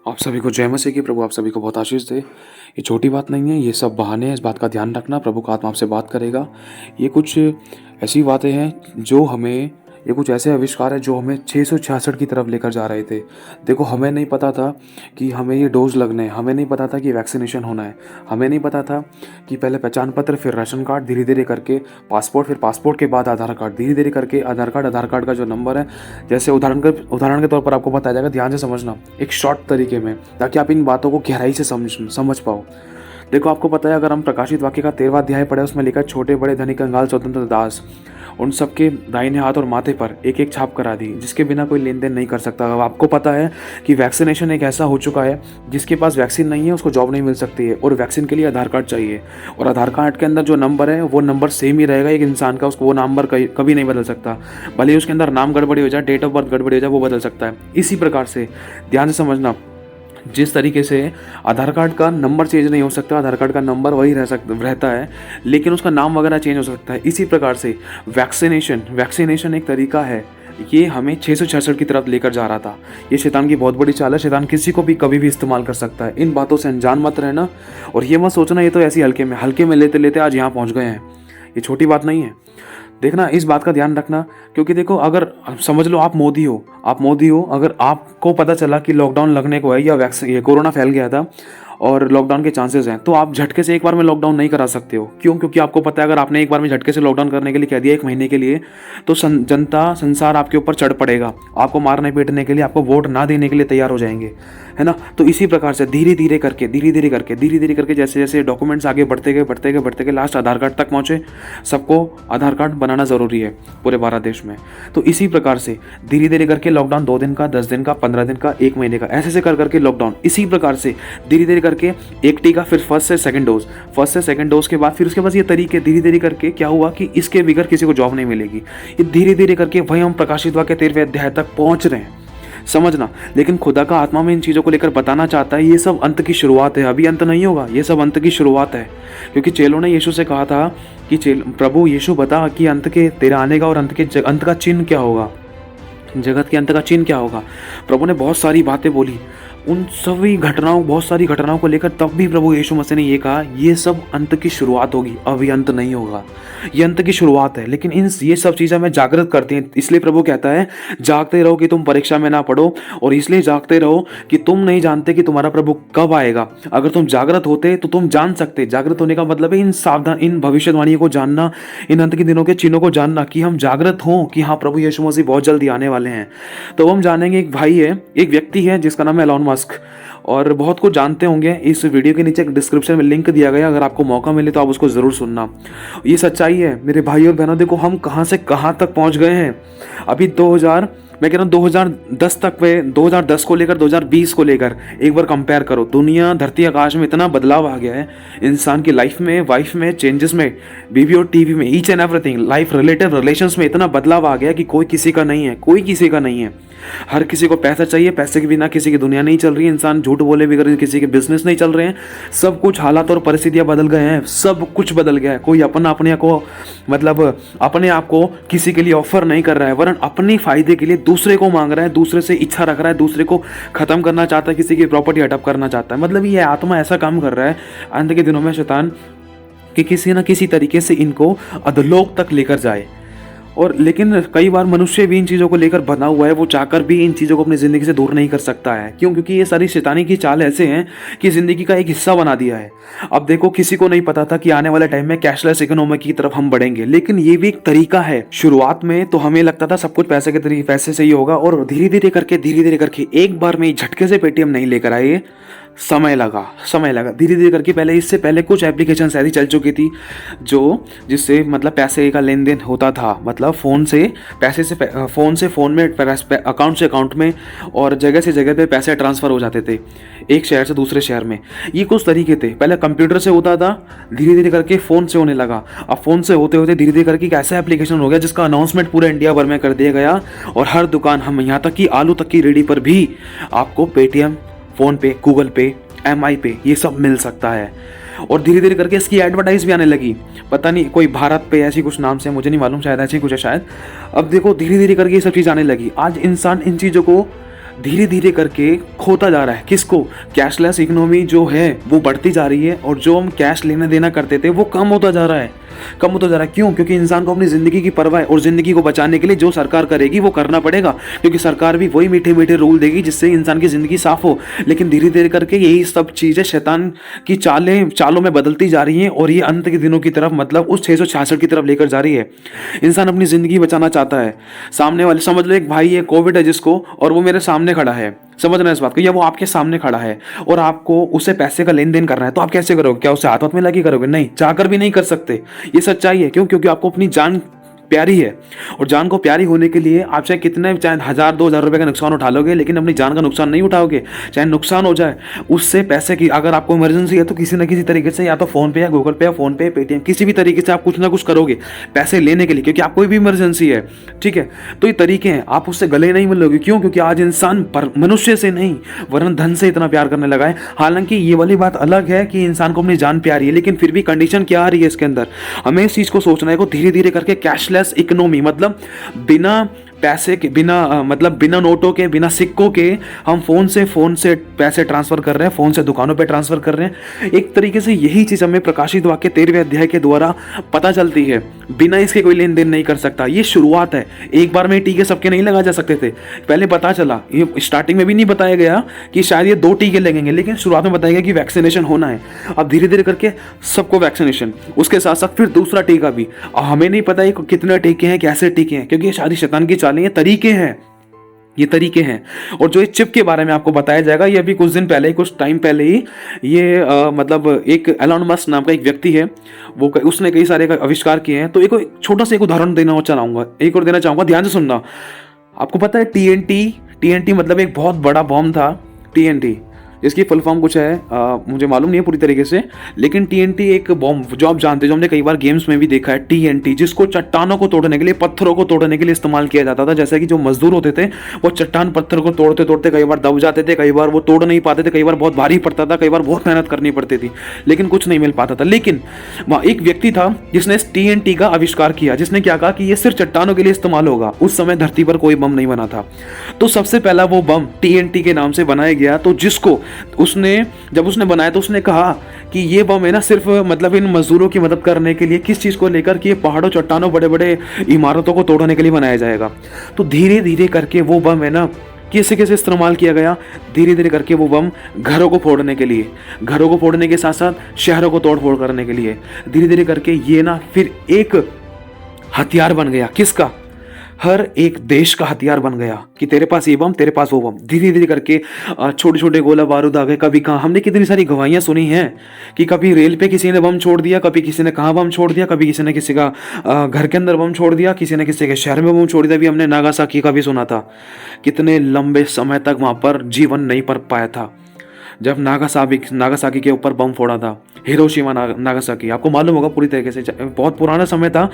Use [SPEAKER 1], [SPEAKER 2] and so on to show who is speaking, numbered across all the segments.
[SPEAKER 1] आप सभी को जय मसीह की। प्रभु आप सभी को बहुत आशीष दे। ये छोटी बात नहीं है, ये सब बहाने हैं। इस बात का ध्यान रखना, प्रभु का आत्मा आपसे बात करेगा। ये कुछ ऐसी बातें हैं जो हमें, ये कुछ ऐसे आविष्कार है जो हमें 666 की तरफ लेकर जा रहे थे। देखो, हमें नहीं पता था कि हमें ये डोज लगने हैं, हमें नहीं पता था कि वैक्सीनेशन होना है, हमें नहीं पता था कि पहले पहचान पत्र, फिर राशन कार्ड, धीरे धीरे करके पासपोर्ट, फिर पासपोर्ट के बाद आधार कार्ड, धीरे धीरे करके आधार कार्ड का जो नंबर है, जैसे उदाहरण के तौर पर आपको बताया जाएगा। ध्यान से समझना एक शॉर्ट तरीके में, ताकि आप इन बातों को गहराई से समझ पाओ। देखो, आपको पता है, अगर हम प्रकाशित वाक्य का 13वां अध्याय पढ़े, उसमें लिखा है छोटे बड़े धनी कंगाल स्वतंत्र दास, उन सबके दाहिने हाथ और माथे पर एक एक छाप करा दी, जिसके बिना कोई लेन देन नहीं कर सकता। अब आपको पता है कि वैक्सीनेशन एक ऐसा हो चुका है, जिसके पास वैक्सीन नहीं है उसको जॉब नहीं मिल सकती है, और वैक्सीन के लिए आधार कार्ड चाहिए, और आधार कार्ड के अंदर जो नंबर है वो नंबर सेम ही रहेगा एक इंसान का, उसको वो नंबर कभी नहीं बदल सकता। भले ही उसके अंदर नाम गड़बड़ी हो जाए, डेट ऑफ बर्थ गड़बड़ी हो जाए, वो बदल सकता है। इसी प्रकार से ध्यान से समझना, जिस तरीके से आधार कार्ड का नंबर चेंज नहीं हो सकता, आधार कार्ड का नंबर वही रहता है, लेकिन उसका नाम वगैरह चेंज हो सकता है। इसी प्रकार से वैक्सीनेशन एक तरीका है, ये हमें 666 की तरफ लेकर जा रहा था। ये शैतान की बहुत बड़ी चाल है। शैतान किसी को भी कभी भी इस्तेमाल कर सकता है। इन बातों से अनजान मत रहना, और ये मत सोचना ये तो ऐसी हल्के में लेते लेते आज यहाँ पहुँच गए हैं। ये छोटी बात नहीं है। देखना, इस बात का ध्यान रखना, क्योंकि देखो, अगर समझ लो आप मोदी हो, अगर आपको पता चला कि लॉकडाउन लगने को है या ये कोरोना फैल गया था और लॉकडाउन के चांसेस हैं, तो आप झटके से एक बार में लॉकडाउन नहीं करा सकते हो। क्यों? क्योंकि आपको पता है, अगर आपने एक बार में झटके से लॉकडाउन करने के लिए कह दिया 1 महीने के लिए, तो जनता संसार आपके ऊपर चढ़ पड़ेगा, आपको मारने पीटने के लिए, आपको वोट ना देने के लिए तैयार हो जाएंगे, है ना। तो इसी प्रकार से धीरे धीरे करके जैसे जैसे डॉक्यूमेंट्स आगे बढ़ते गए लास्ट आधार कार्ड तक पहुंचे। सबको आधार कार्ड बनाना ज़रूरी है पूरे भारत देश में। तो इसी प्रकार से धीरे धीरे करके लॉकडाउन 2 दिन का, 10 दिन का, 15 दिन का, 1 महीने का, ऐसे करके लॉकडाउन। इसी प्रकार से धीरे धीरे करके एक टीका, फिर फर्स्ट से सेकंड डोज के बाद फिर उसके बाद ये तरीके धीरे धीरे करके क्या हुआ कि इसके बगैर किसी को जॉब नहीं मिलेगी। ये धीरे धीरे करके वही हम प्रकाशित वाक्य 13वें अध्याय तक पहुंच रहे हैं, समझना। लेकिन खुदा का आत्मा में इन चीज़ों को लेकर बताना चाहता है, ये सब अंत की शुरुआत है, अभी अंत नहीं होगा, ये सब अंत की शुरुआत है। क्योंकि चेलों ने यीशु से कहा था कि प्रभु यीशु बता कि अंत के तेरा आने का और अंत का चिन्ह क्या होगा, जगत के अंत का चिन्ह क्या होगा। प्रभु ने बहुत सारी बातें बोली, उन बहुत सारी घटनाओं को लेकर, तब भी प्रभु यीशु मसीह ने ये कहा, ये सब अंत की शुरुआत होगी, अभी अंत नहीं होगा, ये अंत की शुरुआत है। लेकिन ये सब चीज़ें हमें जागृत करती हैं। इसलिए प्रभु कहता है, जागते रहो कि तुम परीक्षा में ना पड़ो, और इसलिए जागते रहो कि तुम नहीं जानते कि तुम्हारा प्रभु कब आएगा। अगर तुम जागृत होते तो तुम जान सकते। जागृत होने का मतलब है इन भविष्यवाणियों को जानना, इन अंत के दिनों के चिन्हों को जानना, कि हम जागृत हों कि हाँ, प्रभु यीशु मसीह बहुत जल्दी आने वाले हैं। तो हम जानेंगे, एक व्यक्ति है जिसका नाम है एलॉन मस्क, और बहुत कुछ जानते होंगे। इस वीडियो के नीचे एक डिस्क्रिप्शन में लिंक दिया गया, अगर आपको मौका मिले तो आप उसको ज़रूर सुनना। ये सच्चाई है मेरे भाई और बहनों। देखो, हम कहाँ से कहाँ तक पहुँच गए हैं। अभी 2010 तक में, 2010 को लेकर 2020 को लेकर एक बार कंपेयर करो। दुनिया, धरती, आकाश में इतना बदलाव आ गया है। इंसान की लाइफ में, चेंजेस में, बीवी और टीवी में, each and everything, life relative relations में इतना बदलाव आ गया कि कोई किसी का नहीं है। हर किसी को पैसा चाहिए, पैसे के बिना किसी की दुनिया नहीं चल रही है। इंसान झूठ बोले बगैर किसी के बिजनेस नहीं चल रहे हैं। सब कुछ, हालात और परिस्थितियां बदल गए हैं, सब कुछ बदल गया है। कोई अपने आप को किसी के लिए ऑफर नहीं कर रहा है, वरन अपने फायदे के लिए दूसरे को मांग रहा है, दूसरे से इच्छा रख रहा है, दूसरे को खत्म करना चाहता है, किसी की प्रॉपर्टी हड़प करना चाहता है। मतलब ये आत्मा ऐसा काम कर रहा है अंत के दिनों में शैतान, कि किसी न किसी तरीके से इनको अधोलोक तक लेकर जाए। और लेकिन कई बार मनुष्य भी इन चीज़ों को लेकर बना हुआ है, वो चाहकर भी इन चीज़ों को अपनी ज़िंदगी से दूर नहीं कर सकता है। क्यों? क्योंकि ये सारी शैतानी की चाल ऐसे हैं कि ज़िंदगी का एक हिस्सा बना दिया है। अब देखो, किसी को नहीं पता था कि आने वाले टाइम में कैशलेस इकोनॉमी की तरफ हम बढ़ेंगे, लेकिन ये भी एक तरीका है। शुरुआत में तो हमें लगता था सब कुछ पैसे से ही होगा, और धीरे धीरे करके एक बार में झटके से पेटीएम नहीं लेकर आए। समय लगा धीरे धीरे करके। इससे पहले कुछ एप्लीकेशन ऐसी चल चुकी थी जिससे मतलब पैसे का लेन देन होता था, मतलब फ़ोन से फ़ोन में, अकाउंट से अकाउंट में, और जगह से जगह पे पैसे ट्रांसफ़र हो जाते थे, एक शहर से दूसरे शहर में। ये कुछ तरीके थे। पहले कंप्यूटर से होता था, धीरे धीरे करके फ़ोन से होने लगा। अब फ़ोन से होते होते धीरे धीरे करके एक ऐसा एप्लीकेशन हो गया जिसका अनाउंसमेंट पूरे इंडिया भर में कर दिया गया, और हर दुकान, हम यहाँ तक कि आलू तक की रेडी पर भी आपको पेटीएम, फ़ोन पे, गूगल पे, MI पे, ये सब मिल सकता है। और धीरे धीरे करके इसकी एडवर्टाइज भी आने लगी। पता नहीं, कोई भारत पे ऐसी कुछ नाम से, मुझे नहीं मालूम, शायद ऐसी कुछ है शायद। अब देखो, धीरे धीरे करके ये सब चीज़ आने लगी। आज इंसान इन चीज़ों को धीरे धीरे करके खोता जा रहा है। किसको? कैशलेस इकोनॉमी जो है वो बढ़ती जा रही है, और जो हम कैश लेना देना करते थे वो कम होता जा रहा है, कम होता जा रहा है। क्यों? क्योंकि इंसान को अपनी ज़िंदगी की परवाह है, और ज़िंदगी को बचाने के लिए जो सरकार करेगी वो करना पड़ेगा, क्योंकि सरकार भी वही मीठे मीठे रूल देगी जिससे इंसान की ज़िंदगी साफ हो। लेकिन धीरे धीरे करके यही सब चीज़ें शैतान की चालों में बदलती जा रही हैं, और ये अंत के दिनों की तरफ, मतलब उस 666 की तरफ लेकर जा रही है। इंसान अपनी ज़िंदगी बचाना चाहता है। सामने वाले, समझ लो एक भाई है, कोविड है जिसको, और वो मेरे सामने खड़ा है, समझ रहे हैं इस बात को, या वो आपके सामने खड़ा है और आपको उससे पैसे का लेन देन करना है, तो आप कैसे करोगे? क्या उससे हाथ में लगी करोगे? नहीं, चाहकर भी नहीं कर सकते। ये सच्चाई है। क्यों? क्योंकि आपको अपनी जान प्यारी है, और जान को प्यारी होने के लिए आप चाहे 1,000-2,000 रुपए का नुकसान उठा लोगे, लेकिन अपनी जान का नुकसान नहीं उठाओगे। चाहे नुकसान हो जाए, उससे पैसे की, अगर आपको इमरजेंसी है तो किसी न किसी तरीके से, या तो फोन पे या गूगल पे या फोन पे पेटीएम, किसी भी तरीके से आप कुछ ना कुछ करोगे पैसे लेने के लिए, क्योंकि आपको भी इमरजेंसी है। ठीक है, तो ये तरीके हैं, आप उससे गले नहीं मिलोगे। क्यों? क्योंकि आज इंसान मनुष्य से नहीं वरन धन से इतना प्यार करने लगा है। हालांकि ये वाली बात अलग है कि इंसान को अपनी जान प्यारी है, लेकिन फिर भी कंडीशन क्या आ रही है इसके अंदर, हमें इस चीज को सोचना है। को धीरे धीरे करके कैशलेस इकोनॉमी, मतलब बिना पैसे के, बिना नोटों के, बिना सिक्कों के हम फोन से पैसे ट्रांसफर कर रहे हैं, फोन से दुकानों पे ट्रांसफर कर रहे हैं। एक तरीके से यही चीज हमें प्रकाशित वाक्य 13वें अध्याय के द्वारा पता चलती है। बिना इसके कोई लेन देन नहीं कर सकता। ये शुरुआत है, एक बार में टीके सबके नहीं लगा जा सकते थे। पहले पता चला, ये स्टार्टिंग में भी नहीं बताया गया कि शायद ये 2 टीके लगेंगे, लेकिन शुरुआत में बताया गया कि वैक्सीनेशन होना है। अब धीरे धीरे करके सबको वैक्सीनेशन, उसके साथ साथ फिर दूसरा टीका भी। हमें नहीं पता कितने टीके हैं, कैसे टीके हैं, क्योंकि ये सारी शैतान की चालें, ये तरीके हैं। और जो इस चिप के बारे में आपको बताया जाएगा, ये अभी कुछ दिन पहले, कुछ टाइम पहले ही, ये एक एलन मस्क नाम का एक व्यक्ति है, उसने कई सारे आविष्कार किए हैं। तो एक छोटा सा एक उदाहरण देना चाहूंगा, ध्यान से सुनना। आपको पता है टीएनटी मतलब एक बहुत बड़ा बॉम्ब था, टीएनटी, इसकी फुल फॉर्म कुछ है, मुझे मालूम नहीं है पूरी तरीके से, लेकिन टीएनटी एक बॉम्ब जो आप जानते हो, जो हमने कई बार गेम्स में भी देखा है, टीएनटी, जिसको चट्टानों को तोड़ने के लिए, पत्थरों को तोड़ने के लिए इस्तेमाल किया जाता था। जैसे कि जो मजदूर होते थे वो चट्टान पत्थर को तोड़ते तोड़ते कई बार दब जाते थे, कई बार वो तोड़ नहीं पाते थे, कई बार बहुत भारी पड़ता था, कई बार बहुत मेहनत करनी पड़ती थी, लेकिन कुछ नहीं मिल पाता था। लेकिन वहाँ एक व्यक्ति था जिसने टीएनटी का आविष्कार किया, जिसने क्या कहा कि ये सिर्फ चट्टानों के लिए इस्तेमाल होगा। उस समय धरती पर कोई बम नहीं बना था, तो सबसे पहला वो बम टीएनटी के नाम से बनाया गया। तो जिसको जब उसने बनाया तो उसने कहा कि ये बम है ना, सिर्फ इन मजदूरों की मदद करने के लिए, किस चीज को लेकर कि ये पहाड़ों, चट्टानों, बड़े बड़े इमारतों को तोड़ने के लिए बनाया जाएगा। तो धीरे धीरे करके वो बम है ना, कैसे कैसे इस्तेमाल किया गया, धीरे धीरे करके वो बम घरों को फोड़ने के लिए, घरों को फोड़ने के साथ साथ शहरों को तोड़ फोड़ करने के लिए, धीरे धीरे करके ये ना फिर एक हथियार बन गया। किसका? हर एक देश का हथियार बन गया कि तेरे पास ये बम, तेरे पास वो बम। धीरे धीरे करके छोटे छोटे गोला बारूद आ गए। कभी कहाँ, हमने कितनी सारी गवाहियां सुनी हैं कि कभी रेल पे किसी ने बम छोड़ दिया, कभी किसी ने कहाँ बम छोड़ दिया, कभी किसी ने किसी का घर के अंदर बम छोड़ दिया, किसी ने किसी के शहर में बम छोड़ दिया। अभी हमने नागासाकी का भी सुना था, कितने लंबे समय तक वहां पर जीवन नहीं पड़ पाया था जब नागासाकी के ऊपर बम फोड़ा था, हिरोशिमा नागासाकी। आपको मालूम होगा पूरी तरीके से, बहुत पुराना समय था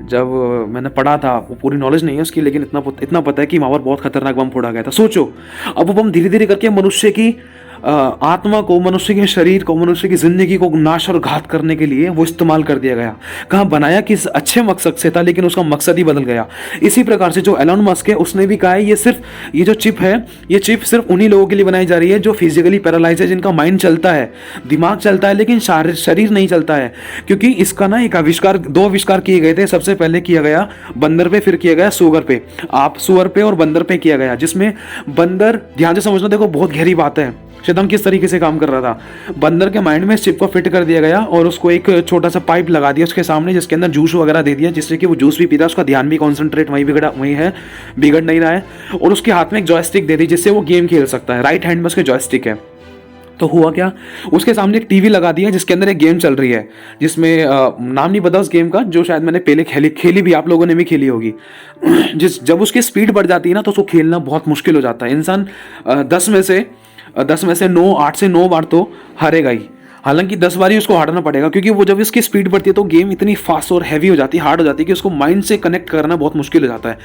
[SPEAKER 1] जब मैंने पढ़ा था, वो पूरी नॉलेज नहीं है उसकी, लेकिन इतना पता है कि वहाँ पर बहुत खतरनाक बम फोड़ा गया था। सोचो, अब वो बम धीरे धीरे करके मनुष्य की आत्मा को, मनुष्य के शरीर को, मनुष्य की जिंदगी को नाश और घात करने के लिए वो इस्तेमाल कर दिया गया। कहाँ बनाया किस अच्छे मकसद से था, लेकिन उसका मकसद ही बदल गया। इसी प्रकार से जो एलन मस्क है, उसने भी कहा है ये जो चिप है, ये चिप सिर्फ उन्हीं लोगों के लिए बनाई जा रही है जो फिजिकली पैरालाइज है, जिनका माइंड चलता है, दिमाग चलता है, लेकिन शरीर नहीं चलता है। क्योंकि इसका ना एक दो आविष्कार किए गए थे। सबसे पहले किया गया बंदर पे, फिर किया गया सुअर पे। सुअर पे और बंदर पे किया गया, जिसमें बंदर, ध्यान से समझना, देखो बहुत गहरी बात है, शैतान किस तरीके से काम कर रहा था। बंदर के माइंड में चिप को फिट कर दिया गया और उसको एक छोटा सा पाइप लगा दिया उसके सामने, जिसके अंदर जूस वगैरह दे दिया, जिससे कि वो जूस भी पीता है, उसका ध्यान भी कॉन्सेंट्रेट बिगड़ नहीं रहा है। और उसके हाथ में एक जॉयस्टिक दे दी, जिससे वो गेम खेल सकता है। राइट हैंड में उसके जॉयस्टिक है। तो हुआ क्या, उसके सामने एक टीवी लगा दिया जिसके अंदर एक गेम चल रही है, जिसमें नाम नहीं पता उस गेम का, जो शायद मैंने पहले खेली भी, आप लोगों ने भी खेली होगी। जब उसकी स्पीड बढ़ जाती है ना, तो उसको खेलना बहुत मुश्किल हो जाता है। इंसान 10 में से 8 से 9 बार तो हारेगा ही, हालांकि 10 बार ही उसको हारना पड़ेगा, क्योंकि वो जब इसकी स्पीड बढ़ती है तो गेम इतनी फास्ट और हैवी हो जाती है, हार्ड हो जाती है कि उसको माइंड से कनेक्ट करना बहुत मुश्किल हो जाता है।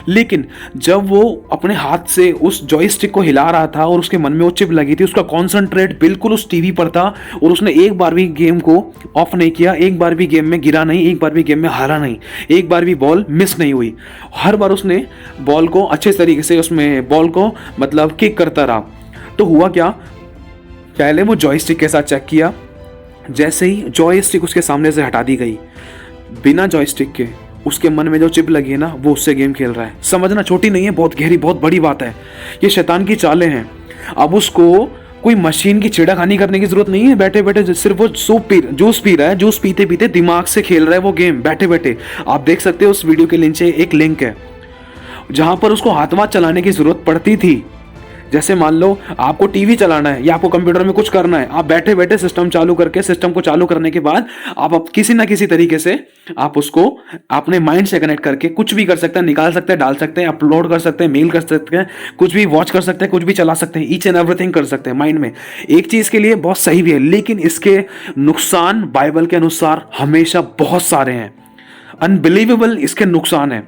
[SPEAKER 1] लेकिन जब वो अपने हाथ से उस जॉयस्टिक को हिला रहा था और उसके मन में वो चिप लगी थी, उसका कॉन्सेंट्रेट बिल्कुल उस टीवी पर था और उसने एक बार भी गेम को ऑफ नहीं किया, एक बार भी गेम में गिरा नहीं, एक बार भी गेम में हारा नहीं, एक बार भी बॉल मिस नहीं हुई, हर बार उसने बॉल को अच्छे तरीके से उसमें बॉल को मतलब किक करता रहा। तो हुआ क्या, पहले वो जॉयस्टिक के साथ चेक किया, जैसे ही जॉयस्टिक उसके सामने से हटा दी गई, बिना जॉयस्टिक के उसके मन में जो चिप लगी है ना, वो उससे गेम खेल रहा है। समझना छोटी नहीं है, बहुत गहरी बहुत बड़ी बात है। ये शैतान की चालें हैं। अब उसको कोई मशीन की छेड़खानी करने की जरूरत नहीं है, बैठे बैठे सिर्फ वो जूस पी रहा है, जूस पीते पीते दिमाग से खेल रहा है वो गेम बैठे बैठे। आप देख सकते हो उस वीडियो के नीचे एक लिंक है जहां पर उसको हाथ वाथ चलाने की जरूरत पड़ती थी। जैसे मान लो आपको टीवी चलाना है या आपको कंप्यूटर में कुछ करना है, आप बैठे बैठे सिस्टम चालू करके, सिस्टम को चालू करने के बाद आप किसी ना किसी तरीके से आप उसको अपने माइंड से कनेक्ट करके कुछ भी कर सकते हैं, निकाल सकते हैं, डाल सकते हैं, अपलोड कर सकते हैं, मेल कर सकते हैं, कुछ भी वॉच कर सकते हैं, कुछ भी चला सकते हैं, ईच एंड एवरीथिंग कर सकते हैं माइंड में। एक चीज के लिए बहुत सही भी है, लेकिन इसके नुकसान बाइबल के अनुसार हमेशा बहुत सारे हैं, अनबिलीवेबल इसके नुकसान है।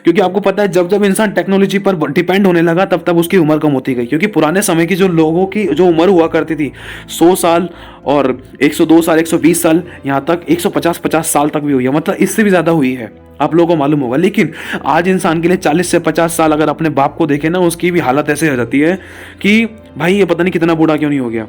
[SPEAKER 1] क्योंकि आपको पता है जब जब इंसान टेक्नोलॉजी पर डिपेंड होने लगा तब तब उसकी उम्र कम होती गई। क्योंकि पुराने समय की जो लोगों की जो उम्र हुआ करती थी 100 साल और 102 साल, 120 साल, यहाँ तक 150 साल तक भी हुई है, मतलब इससे भी ज़्यादा हुई है, आप लोगों को मालूम होगा। लेकिन आज इंसान के लिए 40 से 50 साल अगर अपने बाप को देखे ना, उसकी भी हालत ऐसे हो जाती है कि भाई ये पता नहीं कितना बूढ़ा क्यों नहीं हो गया।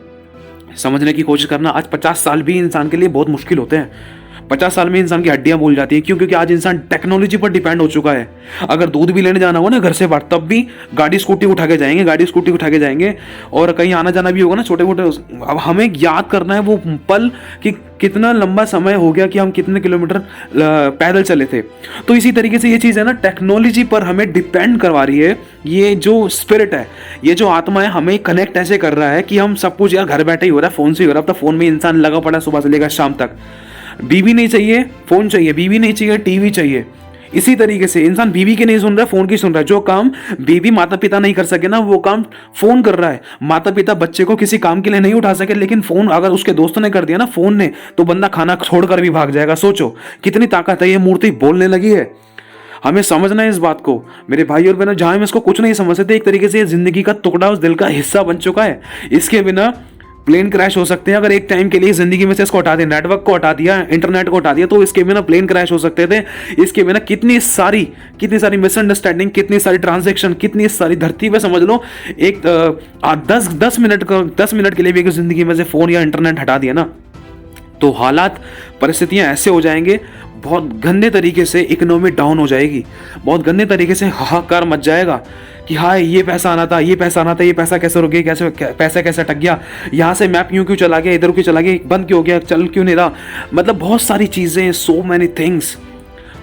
[SPEAKER 1] समझने की कोशिश करना, आज 50 साल भी इंसान के लिए बहुत मुश्किल होते हैं। 50 साल में इंसान की हड्डियां भूल जाती है। क्यों? क्योंकि आज इंसान टेक्नोलॉजी पर डिपेंड हो चुका है। अगर दूध भी लेने जाना होगा ना घर से बाहर, तब भी गाड़ी स्कूटी उठा के जाएंगे, गाड़ी स्कूटी उठा के जाएंगे। और कहीं आना जाना भी होगा ना छोटे मोटे, अब हमें याद करना है वो पल कि कितना लंबा समय हो गया कि हम कितने किलोमीटर पैदल चले थे। तो इसी तरीके से ये चीज़ है ना, टेक्नोलॉजी पर हमें डिपेंड करवा रही है। ये जो स्पिरिट है, ये जो आत्मा है, हमें कनेक्ट ऐसे कर रहा है कि हम सब कुछ यार घर बैठे ही हो रहा है, फोन से ही हो रहा है। अब तो फोन में इंसान लगा पड़ा सुबह से लेकर शाम तक। बीवी नहीं चाहिए, फोन चाहिए, बीवी नहीं चाहिए, टीवी चाहिए। इसी तरीके से इंसान बीवी की नहीं सुन रहा है, फोन की सुन रहा है। जो काम बीवी माता पिता नहीं कर सके ना, वो काम फोन कर रहा है। माता पिता बच्चे को किसी काम के लिए नहीं उठा सके, लेकिन फोन अगर उसके दोस्तों ने कर दिया ना, फोन ने, तो बंदा खाना छोड़कर भी भाग जाएगा। सोचो कितनी ताकत है, ये मूर्ति बोलने लगी है। हमें समझना है इस बात को मेरे भाई और बहनों। जहां हम इसको कुछ नहीं समझते थे, एक तरीके से ये जिंदगी का टुकड़ा, उस दिल का हिस्सा बन चुका है। इसके बिना प्लेन क्रैश हो सकते हैं। अगर एक टाइम के लिए जिंदगी में से इसको हटा दिया, नेटवर्क को हटा दिया, इंटरनेट को हटा दिया, तो इसके बिना प्लेन क्रैश हो सकते थे। इसके बिना कितनी सारी मिसअंडरस्टैंडिंग, कितनी सारी ट्रांजैक्शन, कितनी सारी धरती पे समझ लो एक 10 मिनट के लिए भी अगर जिंदगी में से फोन या इंटरनेट हटा दिया ना, तो हालात परिस्थितियां ऐसे हो जाएंगे, बहुत गंदे तरीके से इकोनॉमी डाउन हो जाएगी, बहुत गंदे तरीके से हाहाकार मच जाएगा कि हाँ ये पैसा आना था, ये पैसा आना था, ये पैसा कैसे रुक गया, कैसे पैसा कैसे अटक गया, यहाँ से मैप यूं क्यों चला गया, इधर क्यों चला गया, बंद क्यों हो गया, चल क्यों नहीं रहा। मतलब बहुत सारी चीज़ें, सो मैनी थिंग्स।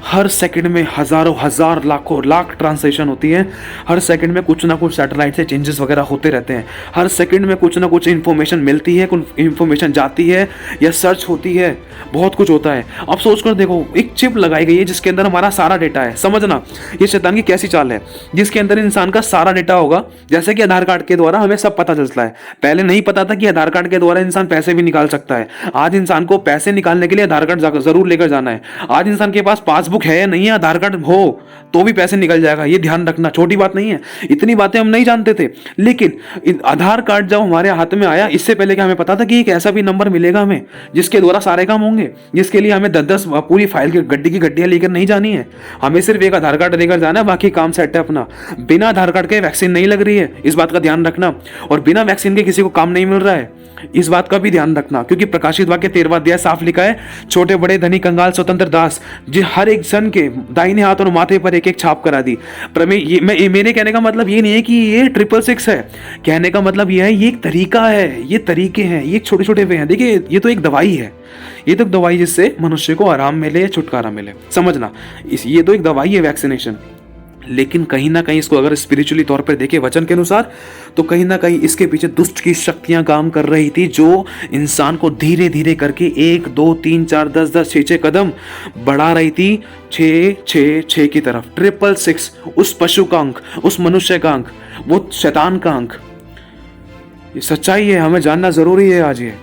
[SPEAKER 1] हर सेकंड में हजारों हजार लाखों लाख ट्रांसलेशन होती है। हर सेकंड में कुछ ना कुछ सैटेलाइट से चेंजेस वगैरह होते रहते हैं। हर सेकंड में कुछ ना कुछ इन्फॉर्मेशन मिलती है, कुछ इन्फॉर्मेशन जाती है या सर्च होती है, बहुत कुछ होता है। अब सोच कर देखो, एक चिप लगाई गई है जिसके अंदर हमारा सारा डेटा है। समझना ये शैतान की कैसी चाल है, जिसके अंदर इंसान का सारा डेटा होगा। जैसे कि आधार कार्ड के द्वारा हमें सब पता चलता है। पहले नहीं पता था कि आधार कार्ड के द्वारा इंसान पैसे भी निकाल सकता है। आज इंसान को पैसे निकालने के लिए आधार कार्ड जरूर लेकर जाना है। आज इंसान के पास पासबुक है या नहीं है, आधार कार्ड हो तो भी पैसे निकल जाएगा। ये ध्यान रखना, छोटी बात नहीं है। इतनी बातें हम नहीं जानते थे, लेकिन आधार कार्ड जब हमारे हाथ में आया, इससे पहले क्या हमें पता था कि एक ऐसा भी नंबर मिलेगा हमें जिसके द्वारा सारे काम होंगे, जिसके लिए हमें 10-10 पूरी फाइल की गड्डी की गड्डियां लेकर नहीं जानी है। हमें सिर्फ एक आधार कार्ड लेकर जाना है, बाकी काम सेट है अपना। बिना आधार कार्ड के वैक्सीन नहीं लग रही है, इस बात का ध्यान रखना। और बिना वैक्सीन के किसी को काम नहीं मिल रहा है, इस बात का भी ध्यान रखना। क्योंकि प्रकाशित वाक्य 13वां अध्याय साफ लिखा है, छोटे बड़े धनी कंगाल स्वतंत्र दास, जो हर एक जन के दाहिने हाथ और माथे पर एक एक छाप करा दी। मेरे कहने का मतलब ये नहीं है कि ये 666 है। कहने का मतलब ये है, ये एक तरीका है, ये तरीके हैं, ये छोटे छोटे वे हैं। देखिए ये तो एक दवाई है, ये तो एक दवाई जिससे मनुष्य को आराम मिले, छुटकारा मिले। समझना, ये तो एक दवाई है वैक्सीनेशन। लेकिन कहीं ना कहीं इसको अगर स्पिरिचुअली तौर पर देखें वचन के अनुसार, तो कहीं ना कहीं इसके पीछे दुष्ट की शक्तियां काम कर रही थी, जो इंसान को धीरे धीरे करके 1 2 3 4 10 10 6 6 कदम बढ़ा रही थी 6 6 6 की तरफ। 666 उस पशु का अंक, उस मनुष्य का अंक, वो शैतान का अंक। ये सच्चाई है, हमें जानना जरूरी है आज ये।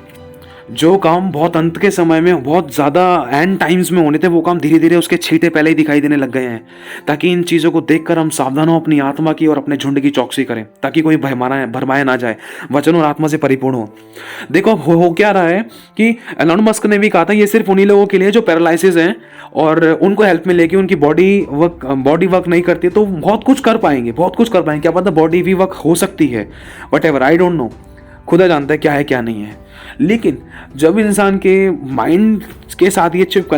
[SPEAKER 1] जो काम बहुत अंत के समय में बहुत ज़्यादा एंड टाइम्स में होने थे, वो काम धीरे धीरे उसके छींटे पहले ही दिखाई देने लग गए हैं, ताकि इन चीज़ों को देखकर हम सावधान हो अपनी आत्मा की और अपने झुंड की चौकसी करें, ताकि कोई भरमाया ना जाए, वचन और आत्मा से परिपूर्ण हो। देखो हो क्या रहा है कि एलोन मस्क ने भी कहा था ये सिर्फ उन्हीं लोगों के लिए जो पैरालिसिस हैं और उनको हेल्प मिलेगी, उनकी बॉडी वर्क नहीं करती, तो बहुत कुछ कर पाएंगे, क्या पता बॉडी भी वर्क हो सकती है, what ever, I don't no, खुदा जानता है क्या है क्या नहीं है। लेकिन जब इंसान के माइंड के साथ ये चिप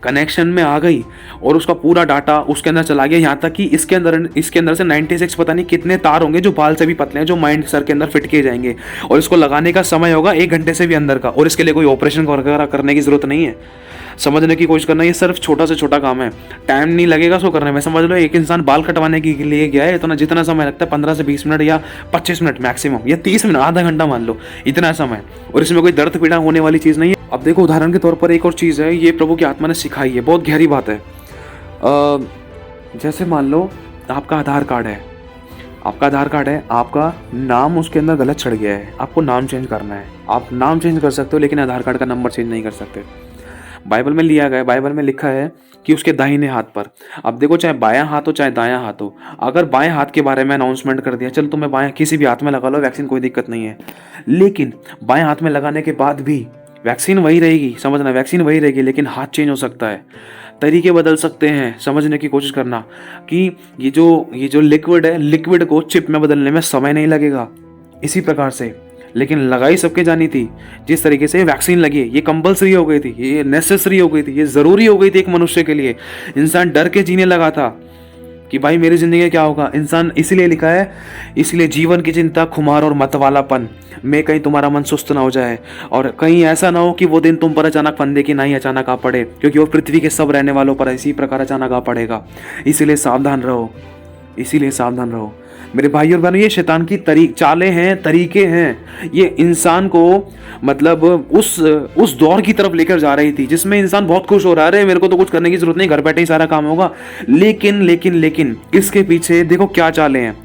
[SPEAKER 1] कनेक्शन में आ गई और उसका पूरा डाटा उसके अंदर चला गया, यहाँ तक कि इसके अंदर से 96 पता नहीं कितने तार होंगे जो बाल से भी पतले हैं, जो माइंड सर के अंदर फिट किए जाएंगे, और इसको लगाने का समय होगा 1 घंटे से भी अंदर का, और इसके लिए कोई ऑपरेशन वगैरह करने की जरूरत नहीं है। समझने की कोशिश करना, ये सिर्फ छोटा से छोटा काम है, टाइम नहीं लगेगा उसको करने में। समझ लो एक इंसान बाल कटवाने के लिए गया है, इतना जितना समय लगता है 15 से 20 मिनट या 25 मिनट मैक्सिमम, या 30 मिनट, आधा घंटा मान लो, इतना समय, और इसमें कोई दर्द पीड़ा होने वाली चीज़ नहीं है। अब देखो उदाहरण के तौर पर एक और चीज़ है, ये प्रभु की आत्मा ने सिखाई है, बहुत गहरी बात है। जैसे मान लो आपका आधार कार्ड है, आपका नाम उसके अंदर गलत चढ़ गया है, आपको नाम चेंज करना है। आप नाम चेंज कर सकते हो लेकिन आधार कार्ड का नंबर चेंज नहीं कर सकते। बाइबल में लिखा है कि उसके दाहिने हाथ पर, अब देखो चाहे बायां हाथ हो चाहे दायां हाथ हो, अगर बाएं हाथ के बारे में अनाउंसमेंट कर दिया, चलो तुम्हें बायां किसी भी हाथ में लगा लो वैक्सीन, कोई दिक्कत नहीं है, लेकिन बाएं हाथ में लगाने के बाद भी वैक्सीन वही रहेगी, समझना, वैक्सीन वही रहेगी, लेकिन हाथ चेंज हो सकता है, तरीके बदल सकते हैं। समझने की कोशिश करना कि ये जो लिक्विड है, लिक्विड को चिप में बदलने में समय नहीं लगेगा, इसी प्रकार से, लेकिन लगाई सबके जानी थी। जिस तरीके से वैक्सीन लगी, ये कंपलसरी हो गई थी, ये नेसेसरी हो गई थी, ये ज़रूरी हो गई थी एक मनुष्य के लिए। इंसान डर के जीने लगा था कि भाई मेरी ज़िंदगी में क्या होगा। इंसान इसलिए लिखा है, इसलिए जीवन की चिंता, खुमार और मतवालापन में कहीं तुम्हारा मन सुस्त ना हो जाए, और कहीं ऐसा ना हो कि वो दिन तुम पर अचानक फंदे की नहीं अचानक आ पड़े, क्योंकि वो पृथ्वी के सब रहने वालों पर इसी प्रकार अचानक आ पड़ेगा। इसीलिए सावधान रहो मेरे भाई और बहनों। ये शैतान की चालें हैं, तरीके हैं, ये इंसान को मतलब उस दौर की तरफ लेकर जा रही थी जिसमें इंसान बहुत खुश हो रहा है, अरे मेरे को तो कुछ करने की जरूरत नहीं, घर बैठे ही सारा काम होगा। लेकिन इसके पीछे देखो क्या चालें हैं,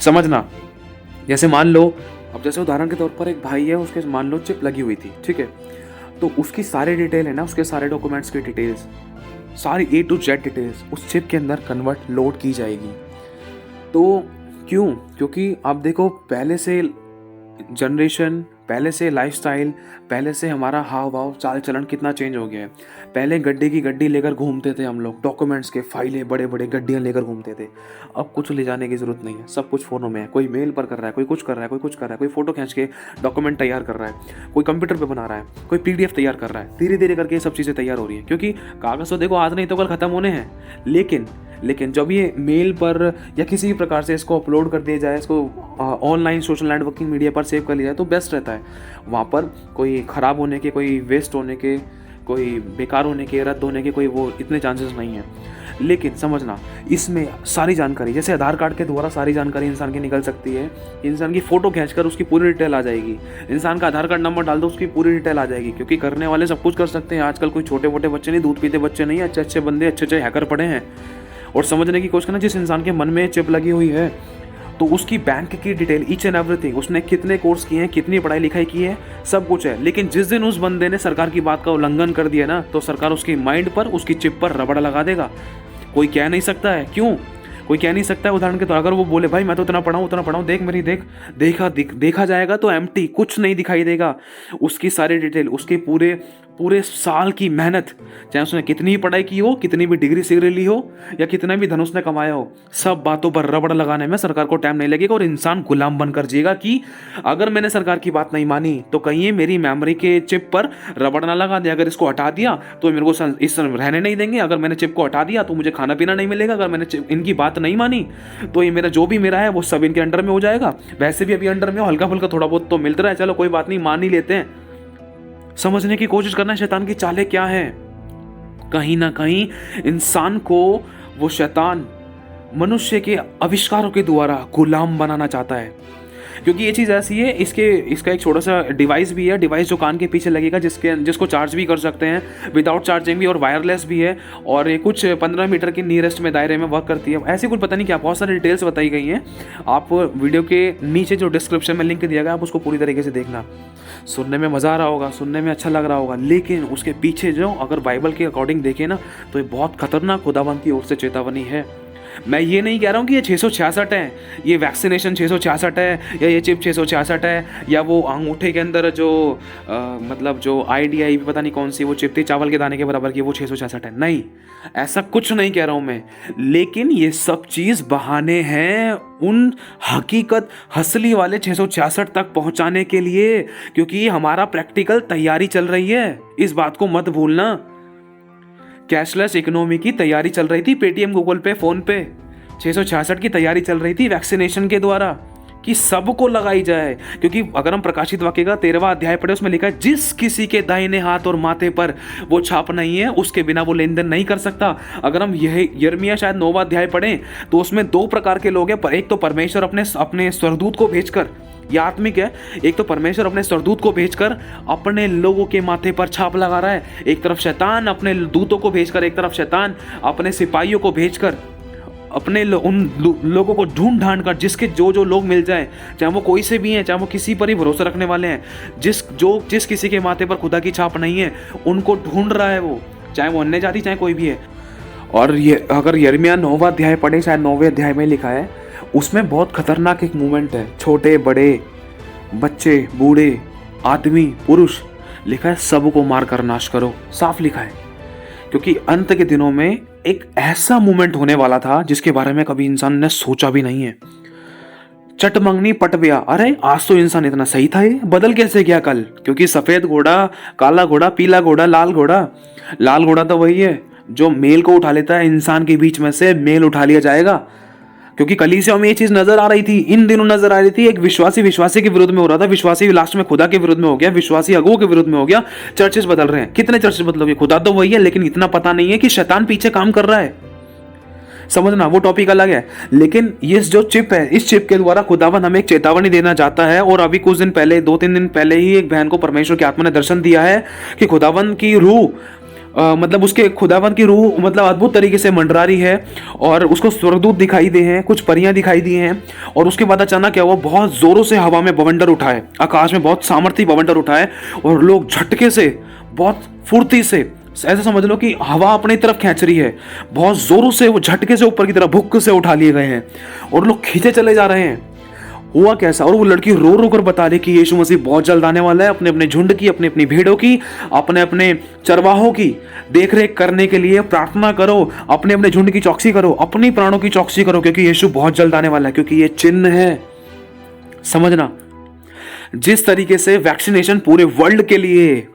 [SPEAKER 1] समझना। जैसे मान लो, अब जैसे उदाहरण के तौर पर एक भाई है, उसके मान लो चिप लगी हुई थी, ठीक है, तो उसकी सारी डिटेल है ना, उसके सारे डॉक्यूमेंट्स की डिटेल्स, सारी A to Z डिटेल्स उस चिप के अंदर लोड की जाएगी। तो क्योंकि आप देखो पहले से जनरेशन, पहले से लाइफस्टाइल, पहले से हमारा हाव भाव, चाल चलन कितना चेंज हो गया है। पहले गड्ढे की गड्डी लेकर घूमते थे हम लोग, डॉक्यूमेंट्स के फाइलें बड़े बड़े गड्डियाँ लेकर घूमते थे। अब कुछ ले जाने की जरूरत नहीं है, सब कुछ फ़ोनों में है। कोई मेल पर कर रहा है, कोई कुछ कर रहा है, कोई फोटो खींच के डॉक्यूमेंट तैयार कर रहा है, कोई कंप्यूटर पर बना रहा है, कोई PDF तैयार कर रहा है। धीरे धीरे करके ये सब चीज़ें तैयार हो रही हैं, क्योंकि कागज़ तो देखो आज नहीं तो कल ख़त्म होने हैं। लेकिन जब ये मेल पर या किसी भी प्रकार से इसको अपलोड कर दिया जाए, इसको ऑनलाइन सोशल नेटवर्किंग मीडिया पर सेव कर लिया जाए, तो बेस्ट रहता है। वहाँ पर कोई ख़राब होने के, कोई वेस्ट होने के, कोई बेकार होने के, रद्द होने के कोई वो इतने चांसेस नहीं हैं। लेकिन समझना, इसमें सारी जानकारी, जैसे आधार कार्ड के द्वारा सारी जानकारी इंसान की निकल सकती है। इंसान की फ़ोटो खींचकर उसकी पूरी डिटेल आ जाएगी, इंसान का आधार कार्ड नंबर डाल दो, उसकी पूरी डिटेल आ जाएगी, क्योंकि करने वाले सब कुछ कर सकते हैं। आजकल कोई छोटे मोटे बच्चे नहीं, दूध पीते बच्चे नहीं, अच्छे बंदे, अच्छे हैकर पड़े हैं। और समझने की कोशिश करना, जिस इंसान के मन में चिप लगी हुई है, तो उसकी बैंक की डिटेल, ईच एंड एवरीथिंग, उसने कितने कोर्स किए हैं, कितनी पढ़ाई लिखाई की है, सब कुछ है। लेकिन जिस दिन उस बंदे ने सरकार की बात का उल्लंघन कर दिया ना, तो सरकार उसकी माइंड पर, उसकी चिप पर रबड़ लगा देगा। कोई कह नहीं सकता है, क्यों कोई कह नहीं सकता है। उदाहरण के तौर अगर वो बोले भाई मैं तो उतना पढ़ाऊँ, देखा जाएगा तो एम्प्टी, कुछ नहीं दिखाई देगा। उसकी सारी डिटेल, उसके पूरे साल की मेहनत, चाहे उसने कितनी ही पढ़ाई की हो, कितनी भी डिग्री सिग्री ली हो, या कितना भी धन उसने कमाया हो, सब बातों पर रबड़ लगाने में सरकार को टाइम नहीं लगेगा, और इंसान गुलाम बनकर जिएगा कि अगर मैंने सरकार की बात नहीं मानी तो कहीं ये मेरी मेमोरी के चिप पर रबड़ ना लगा दे। अगर इसको हटा दिया तो मेरे को इस रहने नहीं देंगे, अगर मैंने चिप को हटा दिया तो मुझे खाना पीना नहीं मिलेगा, अगर मैंने इनकी बात नहीं मानी तो ये मेरा जो भी मेरा है वो सब इनके अंडर में हो जाएगा। वैसे भी अभी अंडर में हल्का फुल्का थोड़ा बहुत तो मिलता है, चलो कोई बात नहीं, मान ही लेते हैं। समझने की कोशिश करना शैतान की चालें क्या है। कहीं ना कहीं इंसान को वो शैतान मनुष्य के आविष्कारों के द्वारा गुलाम बनाना चाहता है। क्योंकि ये चीज़ ऐसी है, इसका एक छोटा सा डिवाइस भी है, डिवाइस जो कान के पीछे लगेगा, जिसको चार्ज भी कर सकते हैं, विदाउट चार्जिंग भी, और वायरलेस भी है, और ये कुछ 15 मीटर के नियरेस्ट में दायरे में वर्क करती है। ऐसी कुछ पता नहीं क्या, बहुत सारी डिटेल्स बताई गई हैं। आप वीडियो के नीचे जो डिस्क्रिप्शन में लिंक दिया गया, आप उसको पूरी तरीके से देखना। सुनने में मज़ा आ रहा होगा, सुनने में अच्छा लग रहा होगा, लेकिन उसके पीछे जो अगर बाइबल के अकॉर्डिंग देखें ना, तो ये बहुत खतरनाक खुदावंद की ओर से चेतावनी है। मैं ये नहीं कह रहा हूँ कि ये 666 है, ये वैक्सीनेशन 666 है, या ये चिप 666 है, या वो अंगूठे के अंदर जो मतलब जो IDI पता नहीं कौन सी वो चिप थी चावल के दाने के बराबर की, वो 666 है। नहीं, ऐसा कुछ नहीं कह रहा हूँ मैं, लेकिन ये सब चीज़ बहाने हैं उन हकीकत हसली वाले 666 तक पहुँचाने के लिए, क्योंकि हमारा प्रैक्टिकल तैयारी चल रही है। इस बात को मत भूलना। कैशलेस इकोनॉमी की तैयारी चल रही थी, पेटीएम, गूगल पे, फोन पे। 666 की तैयारी चल रही थी वैक्सीनेशन के द्वारा, कि सबको लगाई जाए। क्योंकि अगर हम प्रकाशित वाक्य का 13वां अध्याय पढ़े, उसमें लिखा है जिस किसी के दाहिने हाथ और माथे पर वो छाप नहीं है, उसके बिना वो लेन देन नहीं कर सकता। अगर हम यह यिर्मयाह शायद 9वां अध्याय पढ़ें, तो उसमें 2 प्रकार के लोग हैं। एक तो परमेश्वर अपने स्वरदूत को भेजकर, यह आत्मिक है, एक तो परमेश्वर अपने स्वरदूत को भेजकर अपने लोगों के माथे पर छाप लगा रहा है। एक तरफ शैतान अपने दूतों को भेजकर, एक तरफ शैतान अपने सिपाहियों को भेजकर अपने उन लोगों को ढूंढ ढांड कर, जिसके जो लोग मिल जाएं, चाहे वो कोई से भी हैं, चाहे वो किसी पर ही भरोसा रखने वाले हैं, जिस किसी के माथे पर खुदा की छाप नहीं है, उनको ढूंढ रहा है वो, चाहे वो अन्य जाति, चाहे कोई भी है। और ये अगर यिर्मयाह 9वां अध्याय पढ़े, शायद 9वें अध्याय में लिखा है, उसमें बहुत खतरनाक एक मूवमेंट है। छोटे बड़े, बच्चे बूढ़े, आदमी पुरुष, लिखा है सबको मार कर नाश करो, साफ लिखा है। क्योंकि अंत के दिनों में एक ऐसा मूवमेंट होने वाला था जिसके बारे में कभी इंसान ने सोचा भी नहीं है। चट मंगनी पट गया, अरे आज तो इंसान इतना सही था, ये बदल कैसे गया कल? क्योंकि सफेद घोड़ा, काला घोड़ा, पीला घोड़ा, लाल घोड़ा। लाल घोड़ा तो वही है जो मेल को उठा लेता है, इंसान के बीच में से मेल उठा लिया जाएगा। क्योंकि कलीसिया में ये चीज नजर आ रही थी, इन दिनों नजर आ रही थी। एक विश्वासी के विरुद्ध में हो रहा था, विश्वासी लास्ट में खुदा के विरुद्ध में हो गया, विश्वासी अगुओं के विरुद्ध में हो गया। चर्चेस बदल रहे हैं। कितने चर्चेस बदलोगे? खुदा तो वही है, लेकिन इतना पता नहीं है कि शैतान पीछे काम कर रहा है। समझना, वो टॉपिक अलग है। लेकिन ये जो चिप है, इस चिप के द्वारा खुदावन हमें एक चेतावनी देना चाहता है। और अभी कुछ दिन पहले, 2-3 दिन पहले ही एक बहन को परमेश्वर की आत्मा ने दर्शन दिया है कि खुदावन की रूह मतलब उसके खुदावन की रूह मतलब अद्भुत तरीके से मंडरा रही है, और उसको स्वर्गदूत दिखाई दे हैं, कुछ परियां दिखाई दी हैं। और उसके बाद अचानक क्या हुआ, बहुत जोरों से हवा में बवंडर उठाए, आकाश में बहुत सामर्थ्य बवंडर उठाए, और लोग झटके से, बहुत फुर्ती से, ऐसा समझ लो कि हवा अपनी तरफ खींच रही है, बहुत जोरों से वो झटके से ऊपर की तरफ भुक्क से उठा लिए गए हैं, और लोग खींचे चले जा रहे हैं। हुआ कैसा? और वो लड़की रो रो कर बता रही कि यीशु मसीह बहुत जल्द आने वाला है, अपने अपने झुंड की, अपने अपनी भीड़ों की, अपने अपने चरवाहों की देखरेख करने के लिए प्रार्थना करो, अपने अपने झुंड की चौकसी करो, अपनी प्राणों की चौकसी करो, क्योंकि यीशु बहुत जल्द आने वाला है। क्योंकि ये चिन्ह है। समझना, जिस तरीके से वैक्सीनेशन पूरे वर्ल्ड के लिए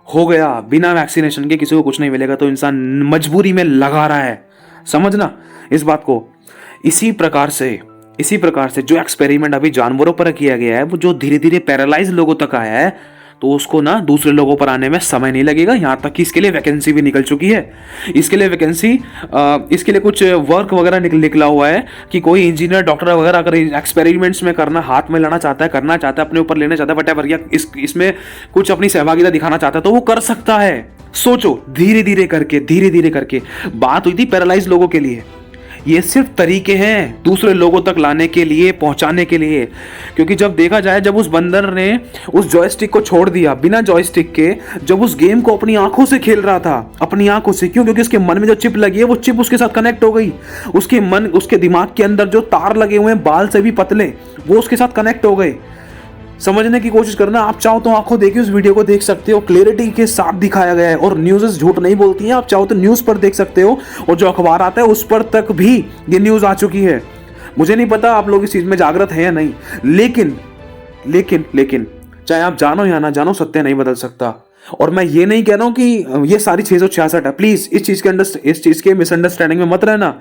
[SPEAKER 1] हो गया, बिना वैक्सीनेशन के किसी को कुछ नहीं मिलेगा, तो इंसान मजबूरी में लगा रहा है। समझना इस बात को। इसी प्रकार से जो एक्सपेरिमेंट अभी जानवरों पर किया गया है, वो जो धीरे धीरे पैरालाइज लोगों तक आया है, तो उसको ना दूसरे लोगों पर आने में समय नहीं लगेगा। यहाँ तक कि इसके लिए वैकेंसी भी निकल चुकी है। इसके लिए कुछ वर्क वगैरह निकला हुआ है कि कोई इंजीनियर, डॉक्टर वगैरह अगर एक्सपेरिमेंट्स में करना, हाथ में लेना चाहता है, करना चाहता है, अपने ऊपर लेना चाहता है, वटेवर, या इसमें कुछ अपनी सहभागिता दिखाना चाहता है, तो वो कर सकता है। सोचो, धीरे धीरे करके बात हुई थी पैरालाइज लोगों के लिए। ये सिर्फ तरीके हैं दूसरे लोगों तक लाने के लिए, पहुंचाने के लिए। क्योंकि जब देखा जाए, जब उस बंदर ने उस जॉयस्टिक को छोड़ दिया, बिना जॉयस्टिक के, जब उस गेम को अपनी आंखों से खेल रहा था, अपनी आंखों से, क्यों? क्योंकि उसके मन में जो चिप लगी है, वो चिप उसके साथ कनेक्ट हो गई। उसके दिमाग के अंदर जो तार लगे हुए हैं, बाल से भी पतले, वो उसके साथ कनेक्ट हो गए। समझने की कोशिश करना। आप चाहो तो आंखों देखिए, उस वीडियो को देख सकते हो, क्लैरिटी के साथ दिखाया गया है। और न्यूज़ झूठ नहीं बोलती हैं। आप चाहो तो न्यूज़ पर देख सकते हो, और जो अखबार आता है उस पर तक भी ये न्यूज़ आ चुकी है। मुझे नहीं पता आप लोग इस चीज़ में जागृत हैं या नहीं, लेकिन चाहे आप जानो या ना जानो, सत्य नहीं बदल सकता। और मैं ये नहीं कह रहा हूँ कि ये सारी 666 है। प्लीज़ इस चीज़ के मिसअंडरस्टैंडिंग में मत रहना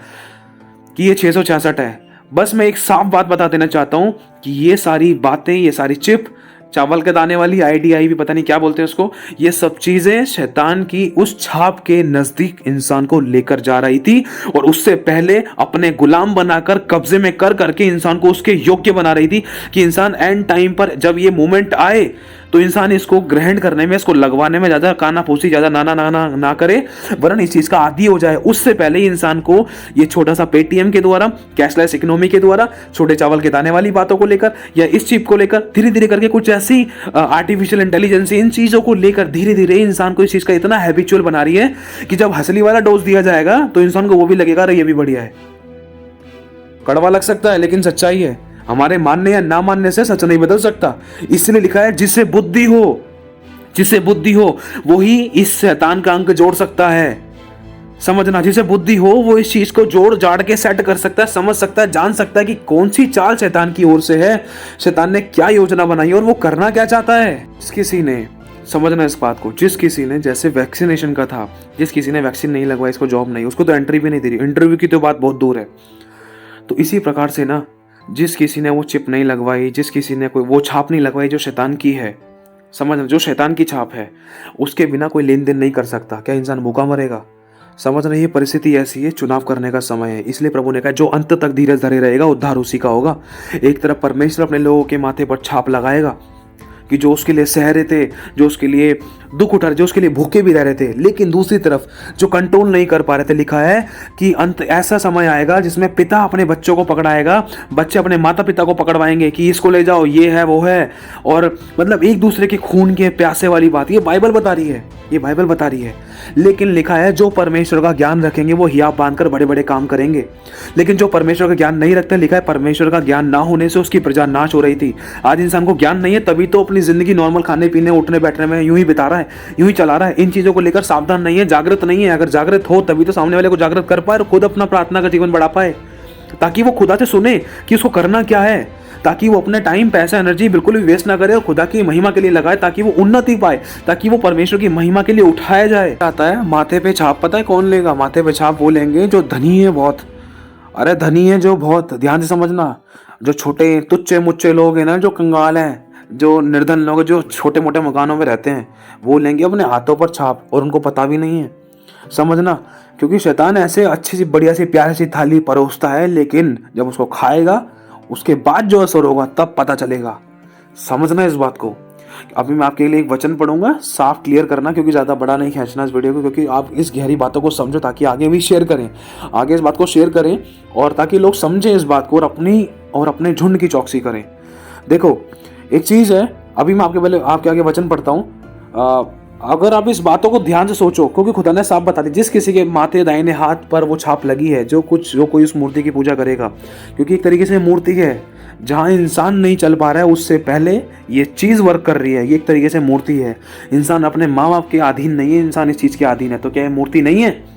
[SPEAKER 1] कि ये 666 है। बस मैं एक साफ बात बता देना चाहता हूं कि ये सारी बातें, ये सारी चिप, चावल के दाने वाली IDI भी पता नहीं क्या बोलते हैं उसको, ये सब चीजें शैतान की उस छाप के नजदीक इंसान को लेकर जा रही थी और उससे पहले अपने गुलाम बनाकर कब्जे में कर करके इंसान को उसके योग्य बना रही थी कि इंसान एंड टाइम पर जब ये मोमेंट आए तो इंसान इसको ग्रहण करने में, इसको लगवाने में ज्यादा कानाफूसी ज्यादा ना करे, वरन इस चीज का आदी हो जाए। उससे पहले ही इंसान को ये छोटा सा पेटीएम के द्वारा, कैशलेस इकोनॉमी के द्वारा, छोटे चावल के दाने वाली बातों को लेकर या इस चिप को लेकर धीरे धीरे करके कुछ ऐसी आर्टिफिशियल इंटेलिजेंस, इन चीजों को लेकर धीरे धीरे इंसान को इस चीज का इतना हैबिचुअल बना रही है कि जब हंसली वाला डोज दिया जाएगा तो इंसान को वो भी लगेगा अरे ये भी बढ़िया है। कड़वा लग सकता है लेकिन सच्चाई है। हमारे मानने या ना मानने से सच नहीं बदल सकता। इसलिए लिखा है जिसे बुद्धि हो वही इस शैतान का अंक जोड़ सकता है। समझना, जिसे बुद्धि हो वो इस चीज को जोड़ जाड़ के सेट कर सकता है, समझ सकता है, जान सकता है कि कौन सी चाल शैतान की ओर से है, शैतान ने क्या योजना बनाई और वो करना क्या चाहता है। जिस किसी ने, समझना इस बात को, जिस किसी ने, जैसे वैक्सीनेशन का था, जिस किसी ने वैक्सीन नहीं लगवाई इसको जॉब नहीं, उसको तो एंट्री भी नहीं दे रही, इंटरव्यू की तो बात बहुत दूर है। तो इसी प्रकार से ना, जिस किसी ने वो चिप नहीं लगवाई, जिस किसी ने कोई वो छाप नहीं लगवाई जो शैतान की है, समझना, जो शैतान की छाप है, उसके बिना कोई लेन देन नहीं कर सकता। क्या इंसान भूखा मरेगा? समझना, ये परिस्थिति ऐसी है, चुनाव करने का समय है। इसलिए प्रभु ने कहा जो अंत तक धीरज धरे रहेगा उद्धार उसी का होगा। एक तरफ परमेश्वर अपने लोगों के माथे पर छाप लगाएगा कि जो उसके लिए सह रहे थे, जो उसके लिए दुख उठा रहे, जो उसके लिए भूखे भी रह रहे थे, लेकिन दूसरी तरफ जो कंट्रोल नहीं कर पा रहे थे, लिखा है कि अंत ऐसा समय आएगा जिसमें पिता अपने बच्चों को पकड़ाएगा, बच्चे अपने माता पिता को पकड़वाएंगे कि इसको ले जाओ, ये है वो है, और मतलब एक दूसरे के खून के प्यासे वाली बात ये बाइबल बता रही है, ये बाइबल बता रही है। लेकिन लिखा है जो परमेश्वर का ज्ञान रखेंगे वो हियाव बांधकर बड़े बड़े काम करेंगे। लेकिन जो परमेश्वर का ज्ञान नहीं रखते, लिखा है परमेश्वर का ज्ञान ना होने से उसकी प्रजा नाश हो रही थी। आज इंसान को ज्ञान नहीं है, तभी तो अपनी जिंदगी नॉर्मल खाने पीने उठने बैठने में यूं ही बिता रहा है, यूं ही चला रहा है। इन चीजों को लेकर सावधान नहीं है, जागृत नहीं है। अगर जागृत हो तभी तो सामने वाले को जागृत कर पाए और खुद अपना प्रार्थना का जीवन बढ़ा पाए, ताकि वो खुदा से सुने कि उसको करना क्या है, ताकि वो अपने टाइम, पैसा, एनर्जी बिल्कुल भी वेस्ट ना करे और खुदा की महिमा के लिए लगाए, ताकि वो उन्नति पाए, ताकि वो परमेश्वर की महिमा के लिए उठाया जाए। आता है माथे पे छाप, पता है कौन लेगा माथे पे छाप? वो लेंगे जो धनी है बहुत। अरे धनी है जो बहुत, ध्यान से समझना, जो छोटे तुच्चे मुच्चे लोग हैं ना, जो कंगाल हैं, जो निर्धन लोग, जो छोटे मोटे मकानों में रहते हैं, वो लेंगे अपने हाथों पर छाप और उनको पता भी नहीं है। समझना, क्योंकि शैतान ऐसे अच्छी सी बढ़िया सी प्यारी सी थाली परोसता है, लेकिन जब उसको खाएगा उसके बाद जो असर होगा तब पता चलेगा। समझना इस बात को। अभी मैं आपके लिए एक वचन पढ़ूंगा, साफ क्लियर करना, क्योंकि ज़्यादा बड़ा नहीं खींचना इस वीडियो को, क्योंकि आप इस गहरी बातों को समझो ताकि आगे भी शेयर करें, आगे इस बात को शेयर करें और ताकि लोग समझें इस बात को और अपने झुंड की चौकसी करें। देखो एक चीज़ है, अभी मैं आपके आगे वचन पढ़ता हूँ। अगर आप इस बातों को ध्यान से सोचो, क्योंकि खुदा ने साफ बता दी, जिस किसी के माथे दाहिने हाथ पर वो छाप लगी है, जो कोई उस मूर्ति की पूजा करेगा, क्योंकि एक तरीके से मूर्ति है, जहाँ इंसान नहीं चल पा रहा है उससे पहले ये चीज़ वर्क कर रही है। ये एक तरीके से मूर्ति है। इंसान अपने माँ बाप के अधीन नहीं है, इंसान इस चीज़ के अधीन है। तो क्या ये मूर्ति नहीं है?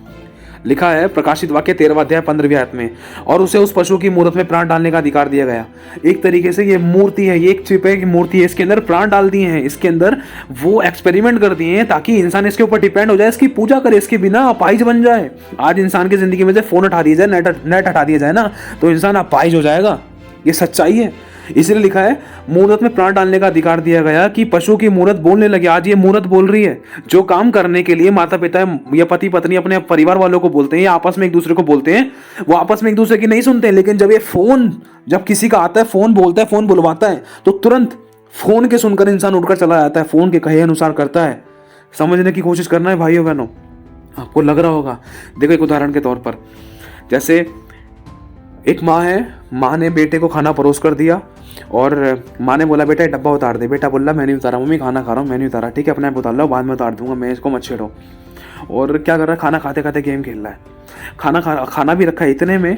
[SPEAKER 1] लिखा है प्रकाशित वाक्य 13वां अध्याय 15वीं आयत में, और उसे उस पशु की मूरत में प्राण डालने का अधिकार दिया गया। एक तरीके से ये मूर्ति है, ये एक चिप है की मूर्ति है, इसके अंदर प्राण डाल दिए हैं, इसके अंदर वो एक्सपेरिमेंट कर दिए हैं ताकि इंसान इसके ऊपर डिपेंड हो जाए, इसकी पूजा करे, इसके बिना अपाहिज बन जाए। आज इंसान की जिंदगी में से फोन हटा दिया जाए, नेट हटा दिया जाए ना, तो इंसान अपाहिज हो जाएगा। ये सच्चाई है। इसलिए लिखा है मूरत में प्राण डालने का अधिकार दिया गया कि पशु की मूरत बोलने लगे। आज ये मूरत बोल रही है। जो काम करने के लिए माता पिता या पति पत्नी अपने परिवार वालों को बोलते हैं या आपस में एक दूसरे को बोलते हैं, वो आपस में एक दूसरे की नहीं सुनते। लेकिन जब किसी का आता है, फोन बोलता है, फोन बुलवाता है, तो तुरंत फोन के सुनकर इंसान उठकर चला जाता है, फोन के कहे अनुसार करता है। समझने की कोशिश करना है भाइयों बहनों। आपको लग रहा होगा, देखो एक उदाहरण के तौर पर, जैसे एक माँ है, माँ ने बेटे को खाना परोस कर दिया और माँ ने बोला बेटा डब्बा उतार दे। बेटा बोला मैं नहीं उतारा मम्मी, खाना खा रहा हूँ, मैं नहीं उतारा। ठीक है अपने आप उतार लो, बाद में उतार दूंगा, मैं इसको मत छेड़ो। और क्या कर रहा है, खाना खाते खाते गेम खेल रहा है। खाना भी रखा है। इतने में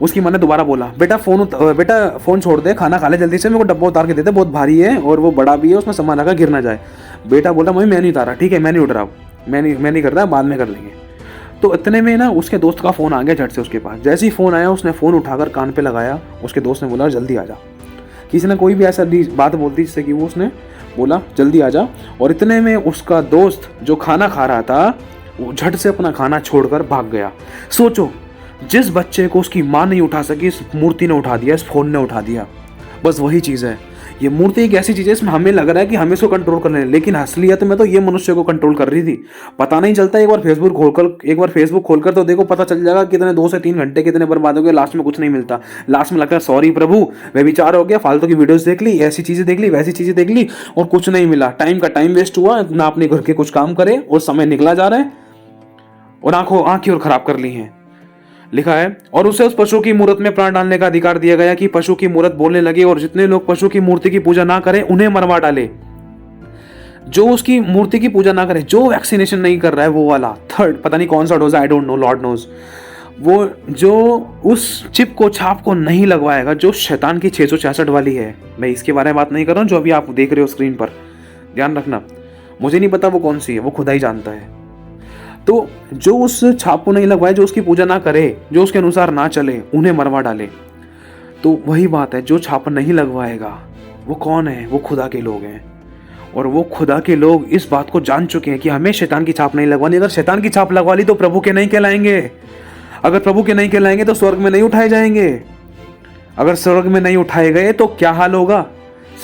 [SPEAKER 1] उसकी माँ ने दोबारा बोला बेटा फ़ोन छोड़ दे, खाना खा ले जल्दी से, मेरे को डब्बा उतार के दे दे, बहुत भारी है और वो बड़ा भी है, उसमें सामान रखा, गिर ना जाए। बेटा बोला मम्मी मैं नहीं उतारा। ठीक है मैं नहीं उठ रहा, मैं नहीं कर रहा, बाद में कर लेंगे। तो इतने में ना उसके दोस्त का फ़ोन आ गया झट से उसके पास। जैसे ही फ़ोन आया उसने फ़ोन उठाकर कान पे लगाया। उसके दोस्त ने बोला जल्दी आ जा। किसी ने कोई भी ऐसा बात बोल दी जिससे कि वो उसने बोला जल्दी आ जा। और इतने में उसका दोस्त जो खाना खा रहा था वो झट से अपना खाना छोड़कर भाग गया। सोचो, जिस बच्चे को उसकी माँ नहीं उठा सकी, इस मूर्ति ने उठा दिया, इस फ़ोन ने उठा दिया। बस वही चीज़ है। ये मूर्ति एक ऐसी चीज़ है, इसमें हमें लग रहा है कि हमें इसको कंट्रोल कर रहे हैं, लेकिन असलियत में तो ये मनुष्य को कंट्रोल कर रही थी। पता नहीं चलता। एक बार फेसबुक खोलकर तो देखो, पता चल जाएगा कितने 2 से 3 घंटे कितने बर्बाद हो गए। लास्ट में कुछ नहीं मिलता। लास्ट में लगता है सॉरी प्रभु, व्यभिचार हो गया, फालतू की वीडियोस देख ली, ऐसी चीज़ें देख ली, वैसी चीज़ें देख ली, और कुछ नहीं मिला। टाइम का टाइम वेस्ट हुआ, ना अपने घर के कुछ काम करे और समय निकला जा रहा है, और आंखें और खराब कर ली हैं। लिखा है, और उसे उस पशु की मूर्त में प्राण डालने का अधिकार दिया गया कि पशु की मूर्त बोलने लगे, और जितने लोग पशु की मूर्ति की पूजा ना करें उन्हें मरवा डाले। जो उसकी मूर्ति की पूजा ना करे, जो वैक्सीनेशन नहीं कर रहा है, वो वाला थर्ड, पता नहीं कौन सा dose, I don't know, Lord knows, वो जो उस चिप को, छाप को नहीं लगवाएगा, जो शैतान की 666 वाली है। मैं इसके बारे में बात नहीं कर रहा हूं जो अभी आप देख रहे हो स्क्रीन पर, ध्यान रखना। मुझे नहीं पता वो कौन सी है, वो खुदा ही जानता है। तो जो उस छाप को नहीं लगवाए, जो उसकी पूजा ना करे, जो उसके अनुसार ना चले, उन्हें मरवा डाले। तो वही बात है, जो छाप नहीं लगवाएगा वो कौन है? वो खुदा के लोग हैं। और वो खुदा के लोग इस बात को जान चुके हैं कि हमें शैतान की छाप नहीं लगवानी। अगर शैतान की छाप लगवा ली तो प्रभु के नहीं कहलाएंगे। अगर प्रभु के नहीं कहलाएंगे तो स्वर्ग में नहीं उठाए जाएंगे। अगर स्वर्ग में नहीं उठाए गए तो क्या हाल होगा,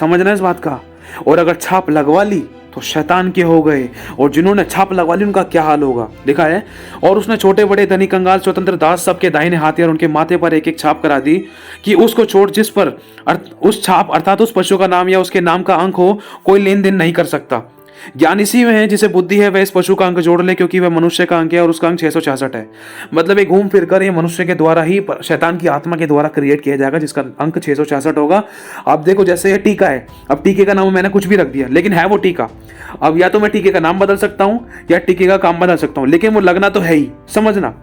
[SPEAKER 1] समझना इस बात का। और अगर छाप लगवा ली तो शैतान के हो गए, और जिन्होंने छाप लगवा ली उनका क्या हाल होगा। लिखा है, और उसने छोटे बड़े धनी कंगाल स्वतंत्र दास सबके दाहिने हाथ और उनके माथे पर एक एक छाप करा दी कि उसको छोड़ जिस पर उस छाप अर्थात उस पशु का नाम या उसके नाम का अंक हो, कोई लेन देन नहीं कर सकता। ज्ञान इसी में है, जिसे बुद्धि है वह इस पशु का अंक जोड़ ले, क्योंकि वह मनुष्य का अंक है और उसका अंक 666 है। मतलब ये घूम फिर कर ये मनुष्य के द्वारा ही, शैतान की आत्मा के द्वारा क्रिएट किया जाएगा, जिसका अंक 666 होगा। अब देखो, जैसे ये टीका है, अब टीके का नाम मैंने कुछ भी रख दिया, लेकिन है वो टीका। अब या तो मैं टीके का नाम बदल सकता हूं या टीके का काम बदल सकता हूं, लेकिन वो लगना तो है ही, समझना।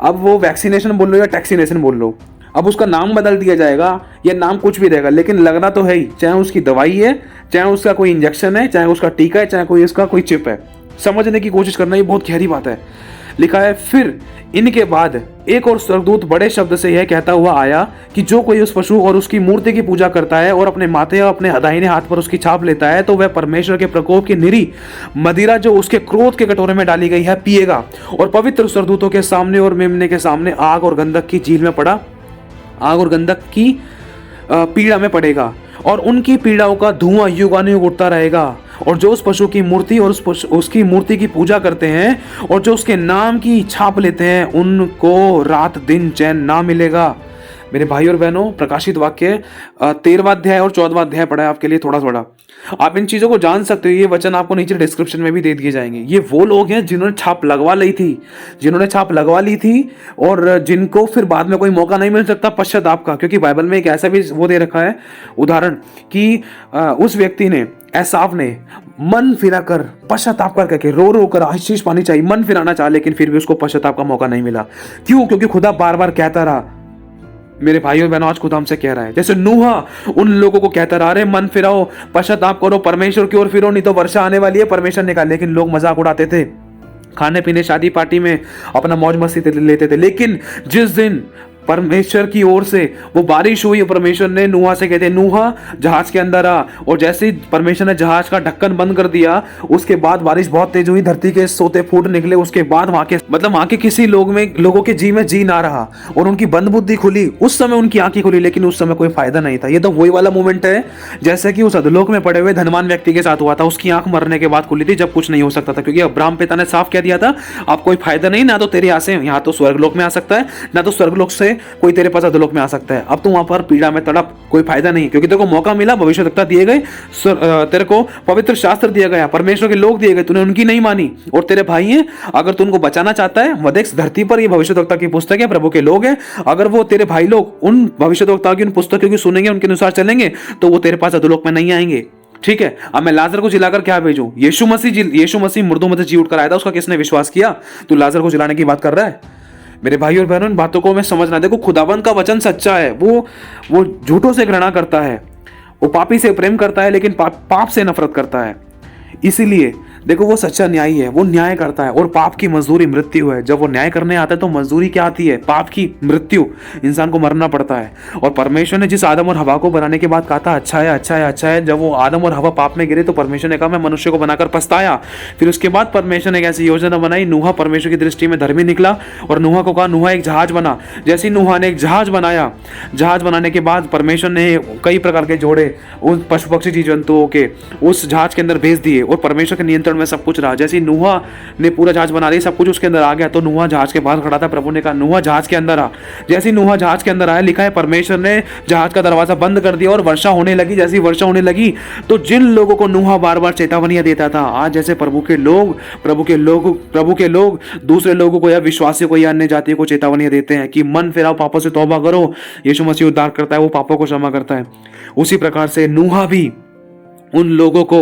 [SPEAKER 1] अब वो वैक्सीनेशन बोल लो या टैक्सीनेशन बोल लो, अब उसका नाम बदल दिया जाएगा, ये नाम कुछ भी रहेगा, लेकिन लगना तो है ही। चाहे उसकी दवाई है, चाहे उसका कोई इंजेक्शन है, चाहे उसका टीका है, चाहे कोई इसका कोई चिप है। समझने की कोशिश करना, ये बहुत गहरी बात है। लिखा है, फिर इनके बाद एक और स्वर्गदूत बड़े शब्द से यह कहता हुआ आया कि जो कोई उस पशु और उसकी मूर्ति की पूजा करता है और अपने माथे और अपने दाहिने हाथ पर उसकी छाप लेता है, तो वह परमेश्वर के प्रकोप की निरी मदिरा जो उसके क्रोध के कटोरे में डाली गई है पिएगा, और पवित्र स्वर्गदूतों के सामने और मेमने के सामने आग और गंधक की झील में आग और गंधक की पीड़ा में पड़ेगा, और उनकी पीड़ाओं का धुआं युगानुयुग उठता रहेगा। और जो उस पशु की मूर्ति और उसकी मूर्ति की पूजा करते हैं और जो उसके नाम की छाप लेते हैं, उनको रात दिन चैन ना मिलेगा। मेरे भाई और बहनों, प्रकाशित वाक्य 13वां अध्याय और 14वां अध्याय पढ़ा है आपके लिए थोड़ा थोड़ा। आप इन चीजों को जान सकते हो, ये वचन आपको नीचे डिस्क्रिप्शन में भी दे दिए जाएंगे। ये वो लोग हैं जिन्होंने छाप लगवा ली थी और जिनको फिर बाद में कोई मौका नहीं मिल सकता पश्चाताप का, क्योंकि बाइबल में एक ऐसा भी वो दे रखा है उदाहरण कि उस व्यक्ति ने, एसाव ने मन फिरा कर पश्चाताप करके रो कर आशीष पानी चाहिए, मन फिराना चाहा, लेकिन फिर भी उसको पश्चाताप का मौका नहीं मिला। क्यों? क्योंकि खुदा बार बार कहता रहा। मेरे भाइयों बहनों, आज खुदा हमसे कह रहा है, जैसे नूहा उन लोगों को कहता रहा, अरे मन फिराओ, पश्चाताप करो, परमेश्वर की ओर फिरो, नहीं तो वर्षा आने वाली है, परमेश्वर निकाल। लेकिन लोग मजाक उड़ाते थे, खाने पीने शादी पार्टी में अपना मौज मस्ती लेते थे। लेकिन जिस दिन परमेश्वर की ओर से वो बारिश हुई, परमेश्वर ने नूहा से कहते, नूहा जहाज के अंदर आ, और जैसे ही परमेश्वर ने जहाज का ढक्कन बंद कर दिया, उसके बाद बारिश बहुत तेज हुई, धरती के सोते फूट निकले। उसके बाद वहां के किसी लोगों के जी में जी ना रहा और उनकी बंद बुद्धि खुली। उस समय उनकी आंखें खुली, लेकिन उस समय कोई फायदा नहीं था। ये तो वही वाला मोमेंट है जैसे कि उस अधोलोक में पड़े हुए धनवान व्यक्ति के साथ हुआ था। उसकी आंख मरने के बाद खुली थी, जब कुछ नहीं हो सकता था, क्योंकि अब्राहम पिता ने साफ कह दिया था, आप कोई फायदा नहीं, ना तो तेरे यहाँ से यहाँ तो स्वर्गलोक में आ सकता है, ना तो स्वर्गलोक से कोई तेरे पास अधोलोक में आ सकता है। अब तो वहां पर पीड़ा में तड़प, कोई फायदा नहीं, क्योंकि तेरे को मौका मिला, भविष्यवक्ता दिए गए, तेरे को पवित्र शास्त्र दिया गया, परमेश्वर के लोग दिए गए, तूने उनकी नहीं मानी। और तेरे भाई हैं, अगर तू उनको बचाना चाहता है, वह देख धरती पर ये भविष्यवक्ता की पुस्तक है, प्रभु के लोग हैं। अगर वो तेरे भाई लोग उन भविष्यवक्ताओं की उन पुस्तकों की सुनेंगे, उनके अनुसार चलेंगे, तो वो तेरे पास अधोलोक में नहीं आएंगे। ठीक है, अब मैं लाजर को जिलाकर क्या भेजूं? यीशु मसीह मुर्दों में से जी उठकर आया था, उसका किसने विश्वास किया? तू लाजर को जिलाने की बात कर रहा है? मेरे भाई और बहनों, इन बातों को मैं समझना। देखो, खुदावन का वचन सच्चा है। वो झूठों से घृणा करता है, वो पापी से प्रेम करता है, लेकिन पाप से नफरत करता है। इसीलिए देखो वो सच्चा न्यायी है, वो न्याय करता है और पाप की मजदूरी मृत्यु है। जब वो न्याय करने आता है तो मजदूरी क्या आती है? पाप की मृत्यु, इंसान को मरना पड़ता है। और परमेश्वर ने जिस आदम और हवा को बनाने के बाद कहा था अच्छा है अच्छा है अच्छा है, जब वो आदम और हवा पाप में गिरे तो परमेश्वर ने कहा मैं मनुष्य को बनाकर पछताया। फिर उसके बाद परमेश्वर ने एक ऐसी योजना बनाई, नूहा परमेश्वर की दृष्टि में धर्मी निकला और नूहा को कहा नूहा एक जहाज बना। जैसे ही नूहा ने एक जहाज बनाया, जहाज बनाने के बाद परमेश्वर ने कई प्रकार के जोड़े उन पशु पक्षी जीव जंतुओं के उस जहाज के अंदर भेज दिए और परमेश्वर के नियंत्रण में सब कुछ रहा। जैसे ही नूहा ने पूरा जहाज बना दिया, सब कुछ उसके अंदर आ गया, तो नूहा जहाज के बाहर खड़ा था। प्रभु ने कहा नूहा जहाज के अंदर आ। जैसे ही नूहा जहाज के अंदर आया, लिखा है परमेश्वर ने जहाज का दरवाजा बंद कर दिया और वर्षा होने लगी। जैसी वर्षा होने लगी तो जिन लोगों को नूहा बार बार चेतावनियां देता था, आज जैसे प्रभु के लोग दूसरे लोगों को या विश्वासियों को या अन्य जातियों को चेतावनियां देते हैं कि मन फिराओ, पापों से तौबा करो, यीशु मसीह उद्धार करता है, वो पापों को क्षमा करता है। उसी प्रकार से नूहा भी उन लोगों को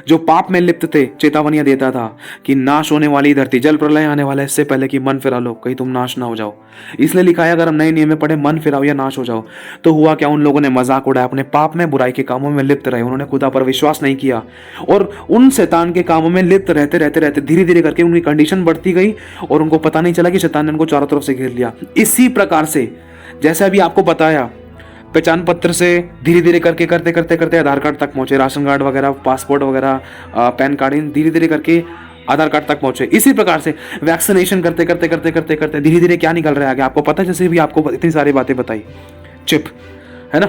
[SPEAKER 1] जो पाप में लिप्त थे चेतावनियां देता था कि नाश होने वाली धरती, जल प्रलय आने वाला है, इससे पहले कि मन फिरा लो, कहीं तुम नाश ना हो जाओ। इसलिए लिखा है अगर हम नए नियम में पढ़े मन फिराओ या नाश हो जाओ। तो हुआ क्या? उन लोगों ने मजाक उड़ाया, अपने पाप में बुराई के कामों में लिप्त रहे, उन्होंने खुदा पर विश्वास नहीं किया और उन शैतान के कामों में लिप्त रहते रहते रहते धीरे धीरे करके उनकी कंडीशन बढ़ती गई और उनको पता नहीं चला कि शैतान ने उनको चारों तरफ से घेर लिया। इसी प्रकार से जैसे अभी आपको बताया, पहचान पत्र से धीरे धीरे करके करते करते करते आधार कार्ड तक पहुंचे, राशन कार्ड वगैरह, पासपोर्ट वगैरह, पैन कार्ड, इन धीरे धीरे करके आधार कार्ड तक पहुंचे। इसी प्रकार से वैक्सीनेशन करते करते करते करते करते धीरे धीरे क्या निकल रहा है आगे आपको पता है। जैसे भी आपको इतनी सारी बातें बताई, चिप है ना।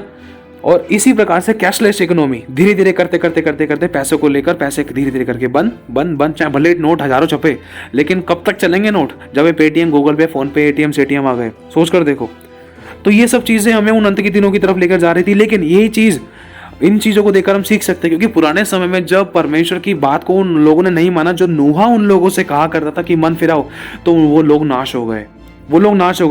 [SPEAKER 1] और इसी प्रकार से कैशलेस इकोनॉमी धीरे धीरे करते करते करते करते पैसों को लेकर पैसे धीरे धीरे करके बंद बंद बंद, चाहे भले नोट हजारों छपे, लेकिन कब तक चलेंगे नोट? जब ये पेटीएम, गूगल पे, फोन पे, एटीएम सेटीएम आ गए, सोच कर देखो। तो ये सब चीजें हमें उन अंत के दिनों की तरफ लेकर जा रही थी। लेकिन यही चीज, इन चीजों को देखकर हम सीख सकते हैं, क्योंकि पुराने समय में जब परमेश्वर की बात को उन लोगों ने नहीं माना, जो नूहा उन लोगों से कहा करता था कि मन फिराओ, तो वो लोग नाश हो गए।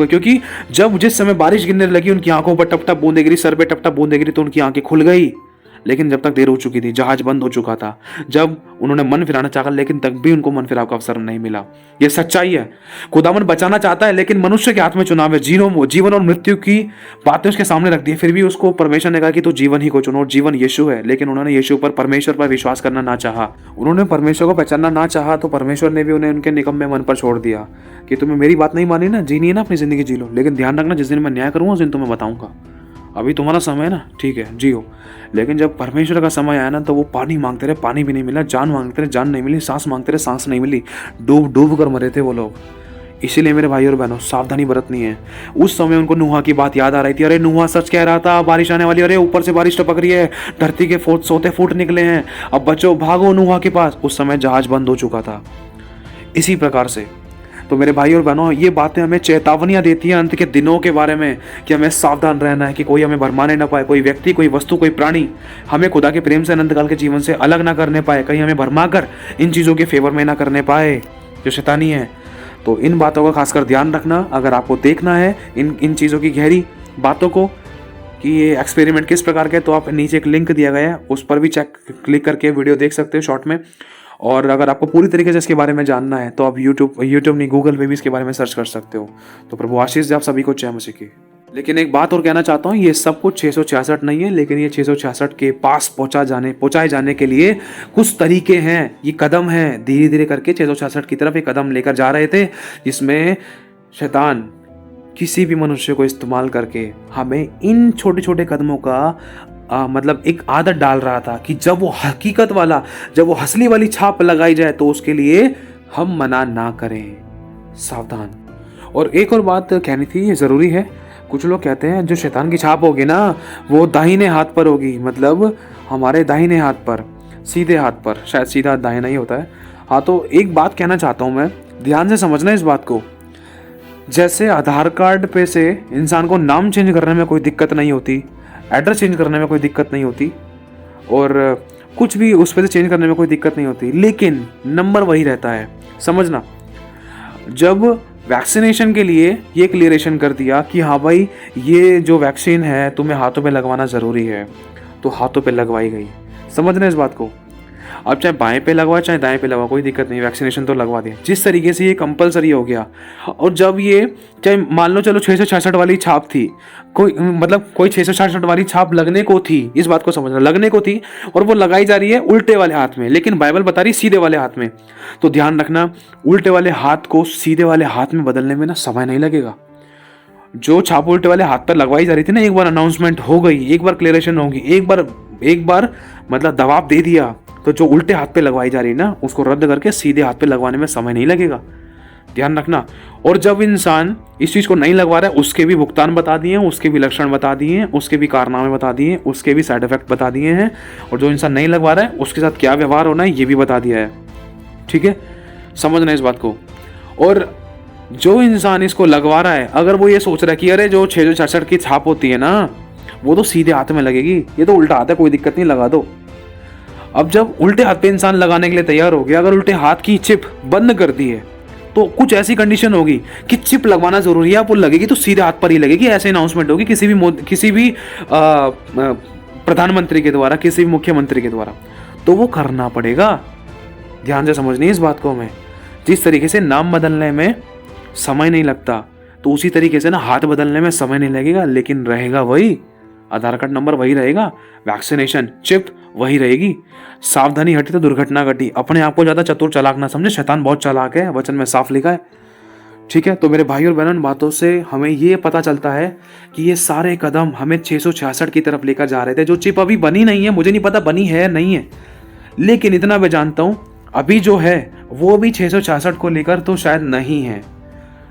[SPEAKER 1] क्योंकि जब जिस समय बारिश गिरने लगी, उनकी आंखों पर टप टप बूंदें गिरी, सर पे टप टप बूंदें गिरी, तो उनकी आंखें खुल गई। लेकिन जब तक देर हो चुकी थी, जहाज बंद हो चुका था। जब उन्होंने मन फिराना चाहा, लेकिन तब भी उनको मन फिराव का अवसर नहीं मिला। यह सच्चाई है। खुदावन बचाना चाहता है, लेकिन मनुष्य के हाथ में चुनाव है। जीवन और मृत्यु की बातें उसके सामने रख दी, फिर भी उसको परमेश्वर ने कहा कि तू जीवन ही को चुनो, और जीवन यीशु है। लेकिन उन्होंने यीशु पर, परमेश्वर पर विश्वास करना ना चाहा, उन्होंने परमेश्वर को पहचानना ना चाहा, तो परमेश्वर ने भी उन्हें उनके निकम्मे मन पर छोड़ दिया कि तुम्हें मेरी बात नहीं मानी ना, जीनी है ना, अपनी जिंदगी जी लो, लेकिन ध्यान रखना जिस दिन मैं न्याय करूंगा उस दिन तुम्हें बताऊंगा। अभी तुम्हारा समय है ना, ठीक है जियो। लेकिन जब परमेश्वर का समय आया ना, तो वो पानी मांगते रहे, पानी भी नहीं मिला, जान मांगते रहे, जान नहीं मिली, सांस मांगते रहे, सांस नहीं मिली, डूब डूब कर मरे थे वो लोग। इसीलिए मेरे भाई और बहनों, सावधानी बरतनी है। उस समय उनको नूहा की बात याद आ रही थी, अरे नूहा सच कह रहा था, बारिश आने वाली, अरे ऊपर से बारिश टपक रही है, धरती के सोते फूट निकले हैं, अब बच्चों भागो नूहा के पास। उस समय जहाज बंद हो चुका था। इसी प्रकार से तो मेरे भाई और बहनों, ये बातें हमें चेतावनियां देती हैं अंत के दिनों के बारे में, कि हमें सावधान रहना है कि कोई हमें भरमाने ना पाए, कोई व्यक्ति, कोई वस्तु, कोई प्राणी हमें खुदा के प्रेम से, अनंतकाल के जीवन से अलग ना करने पाए, कहीं हमें भरमाकर इन चीज़ों के फेवर में ना करने पाए जो शैतानी है। तो इन बातों का खासकर ध्यान रखना। अगर आपको देखना है इन चीज़ों की गहरी बातों को कि ये एक्सपेरिमेंट किस प्रकार के, तो आप नीचे एक लिंक दिया गया है, उस पर भी क्लिक करके वीडियो देख सकते हो शॉर्ट में। और अगर आपको पूरी तरीके से इसके बारे में जानना है तो आप यूट्यूब नहीं, गूगल पे भी इसके बारे में सर्च कर सकते हो। तो प्रभु आशीष दे आप सभी को, जय मसीह की। लेकिन एक बात और कहना चाहता हूँ, ये सब कुछ 666 नहीं है, लेकिन ये 666 के पास पहुंचाए जाने के लिए कुछ तरीके हैं, ये कदम हैं। धीरे धीरे करके 666 की तरफ एक कदम लेकर जा रहे थे, जिसमें शैतान किसी भी मनुष्य को इस्तेमाल करके हमें इन छोटे छोटे कदमों का मतलब एक आदत डाल रहा था कि जब वो हकीकत वाला, जब वो हंसली वाली छाप लगाई जाए तो उसके लिए हम मना ना करें। सावधान। और एक और बात कहनी थी, ये ज़रूरी है। कुछ लोग कहते हैं जो शैतान की छाप होगी ना, वो दाहिने हाथ पर होगी, मतलब हमारे दाहिने हाथ पर, सीधे हाथ पर, शायद सीधा दाहिना ही होता है। हाँ, तो एक बात कहना चाहता हूँ मैं, ध्यान से समझना इस बात को। जैसे आधार कार्ड पे से इंसान को नाम चेंज करने में कोई दिक्कत नहीं होती, एड्रेस चेंज करने में कोई दिक्कत नहीं होती, और कुछ भी उस पर से चेंज करने में कोई दिक्कत नहीं होती, लेकिन नंबर वही रहता है। समझना, जब वैक्सीनेशन के लिए ये क्लियरेशन कर दिया कि हाँ भाई, ये जो वैक्सीन है तुम्हें हाथों पे लगवाना ज़रूरी है, तो हाथों पे लगवाई गई। समझना इस बात को। अब चाहे बाएं पे लगवा चाहे दाएं पे लगवा, कोई दिक्कत नहीं, वैक्सीनेशन तो लगवा दिया। जिस तरीके से ये कंपलसरी हो गया, और जब ये चाहे मान लो चलो 666 वाली छाप थी, कोई मतलब कोई 666 वाली छाप लगने को थी, इस बात को समझना, लगने को थी, और वो लगाई जा रही है उल्टे वाले हाथ में, लेकिन बाइबल बता रही सीधे वाले हाथ में। तो ध्यान रखना, उल्टे वाले हाथ को सीधे वाले हाथ में बदलने में ना समय नहीं लगेगा। जो छाप उल्टे वाले हाथ पर लगवाई जा रही थी ना, एक बार अनाउंसमेंट हो गई, एक बार क्लियरेशन होगी, एक बार मतलब दबाव दे दिया, तो जो उल्टे हाथ पे लगवाई जा रही है ना, उसको रद्द करके सीधे हाथ पे लगवाने में समय नहीं लगेगा। ध्यान रखना। और जब इंसान इस चीज को नहीं लगवा रहा है, उसके भी भुगतान बता दिए हैं, उसके भी लक्षण बता दिए हैं, उसके भी कारनामे बता दिए हैं, उसके भी साइड इफेक्ट बता दिए हैं, और जो इंसान नहीं लगवा रहा है उसके साथ क्या व्यवहार होना है ये भी बता दिया है। ठीक है, समझना इस बात को। और जो इंसान इसको लगवा रहा है, अगर वो ये सोच रहा है कि अरे जो 666 की छाप होती है ना, वो तो सीधे हाथ में लगेगी, ये तो उल्टा हाथ है, कोई दिक्कत नहीं, लगा दो। अब जब उल्टे हाथ पे इंसान लगाने के लिए तैयार हो गया, अगर उल्टे हाथ की चिप बंद कर दी है, तो कुछ ऐसी कंडीशन होगी कि चिप लगवाना जरूरी है, आप वो लगेगी तो सीधे हाथ पर ही लगेगी, ऐसे अनाउंसमेंट होगी किसी भी प्रधानमंत्री के द्वारा, किसी भी मुख्यमंत्री के द्वारा, तो वो करना पड़ेगा। ध्यान से समझनी है इस बात को। हमें जिस तरीके से नाम बदलने में समय नहीं लगता, तो उसी तरीके से ना हाथ बदलने में समय नहीं लगेगा, लेकिन रहेगा वही, आधार कार्ड नंबर वही रहेगा, वैक्सीनेशन चिप वही रहेगी। सावधानी हटी तो दुर्घटना घटी। अपने आप को ज्यादा चतुर चालाक ना समझे, शैतान बहुत चालाक है, वचन में साफ लिखा है। ठीक है, तो मेरे भाई और बहनों, बातों से हमें ये पता चलता है कि ये सारे कदम हमें 666 की तरफ लेकर जा रहे थे। जो चिप अभी बनी नहीं है, मुझे नहीं पता बनी है नहीं है, लेकिन इतना मैं जानता हूं अभी जो है वो भी 666 को लेकर तो शायद नहीं है।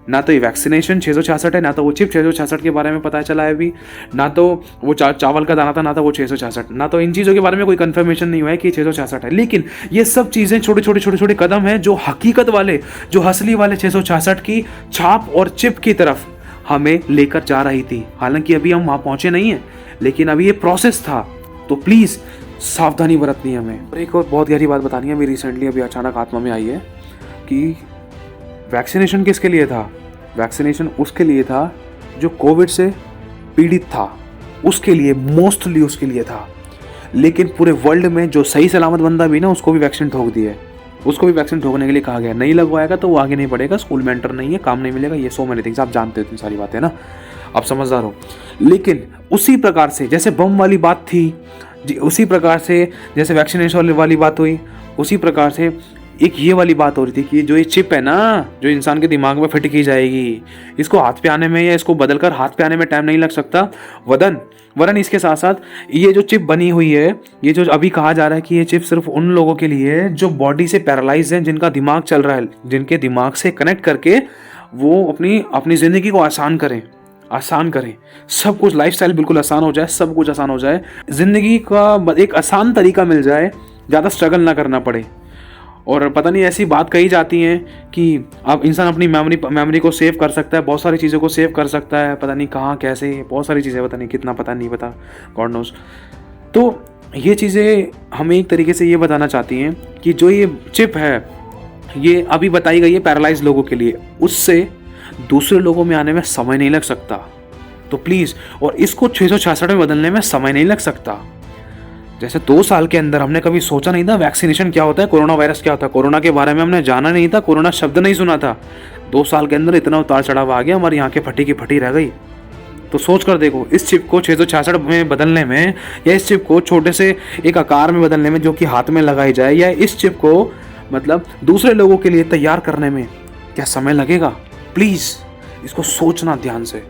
[SPEAKER 1] ना तो ये वैक्सीनेशन 666 है, ना तो वो चिप 666 के बारे में पता चला है अभी, ना तो वो चावल का दाना था, ना तो वो 666, ना तो इन चीज़ों के बारे में कोई कंफर्मेशन नहीं हुआ है कि 666 है। लेकिन ये सब चीज़ें छोटे छोटे कदम हैं जो हकीकत वाले, जो असली वाले 666 की छाप और चिप की तरफ हमें लेकर जा रही थी। हालांकि अभी हम वहाँ पहुँचे नहीं हैं, लेकिन अभी ये प्रोसेस था। तो प्लीज़ सावधानी बरतनी है हमें। और एक और बहुत गहरी बात बतानी है, अभी रिसेंटली अभी अचानक आत्मा में आई है कि वैक्सीनेशन किसके लिए था? वैक्सीनेशन उसके लिए था जो कोविड से पीड़ित था, उसके लिए, मोस्टली उसके लिए था। लेकिन पूरे वर्ल्ड में जो सही सलामत बंदा भी ना, उसको भी वैक्सीन ठोक दिए, उसको भी वैक्सीन ठोकने के लिए कहा गया। नहीं लगवाएगा तो वो आगे नहीं बढ़ेगा, स्कूल में एंटर नहीं है, काम नहीं मिलेगा, ये सो मैनी थिंग्स आप जानते हो, इतनी सारी बातें ना, आप समझदार हो। लेकिन उसी प्रकार से जैसे बम वाली बात थी, उसी प्रकार से जैसे वैक्सीनेशन वाली बात हुई, उसी प्रकार से एक ये वाली बात हो रही थी कि जो ये चिप है ना, जो इंसान के दिमाग में फिट की जाएगी, इसको हाथ पे आने में या इसको बदलकर हाथ पे आने में टाइम नहीं लग सकता। वरन इसके साथ साथ ये जो चिप बनी हुई है, ये जो अभी कहा जा रहा है कि ये चिप सिर्फ उन लोगों के लिए है जो बॉडी से पैरालाइज हैं, जिनका दिमाग चल रहा है, जिनके दिमाग से कनेक्ट करके वो अपनी ज़िंदगी को आसान करें, सब कुछ, लाइफस्टाइल बिल्कुल आसान हो जाए, सब कुछ आसान हो जाए, ज़िंदगी का एक आसान तरीका मिल जाए, ज़्यादा स्ट्रगल ना करना पड़े। और पता नहीं ऐसी बात कही जाती है कि अब इंसान अपनी मेमोरी को सेव कर सकता है, बहुत सारी चीज़ों को सेव कर सकता है, पता नहीं कहाँ कैसे, बहुत सारी चीज़ें, पता नहीं कितना, पता नहीं पता, गॉड नोस। तो ये चीज़ें हमें एक तरीके से ये बताना चाहती हैं कि जो ये चिप है, ये अभी बताई गई है पैरालाइज लोगों के लिए, उससे दूसरे लोगों में आने में समय नहीं लग सकता। तो प्लीज़, और इसको 666 में बदलने में समय नहीं लग सकता। जैसे 2 साल के अंदर हमने कभी सोचा नहीं था वैक्सीनेशन क्या होता है, कोरोना वायरस क्या होता है, कोरोना के बारे में हमने जाना नहीं था, कोरोना शब्द नहीं सुना था। 2 साल के अंदर इतना उतार चढ़ाव आ गया, हमारी आंखें फटी की फटी रह गई। तो सोच कर देखो, इस चिप को 666 में बदलने में, या इस चिप को छोटे से एक आकार में बदलने में जो कि हाथ में लगाई जाए, या इस चिप को मतलब दूसरे लोगों के लिए तैयार करने में क्या समय लगेगा? प्लीज़ इसको सोचना ध्यान से।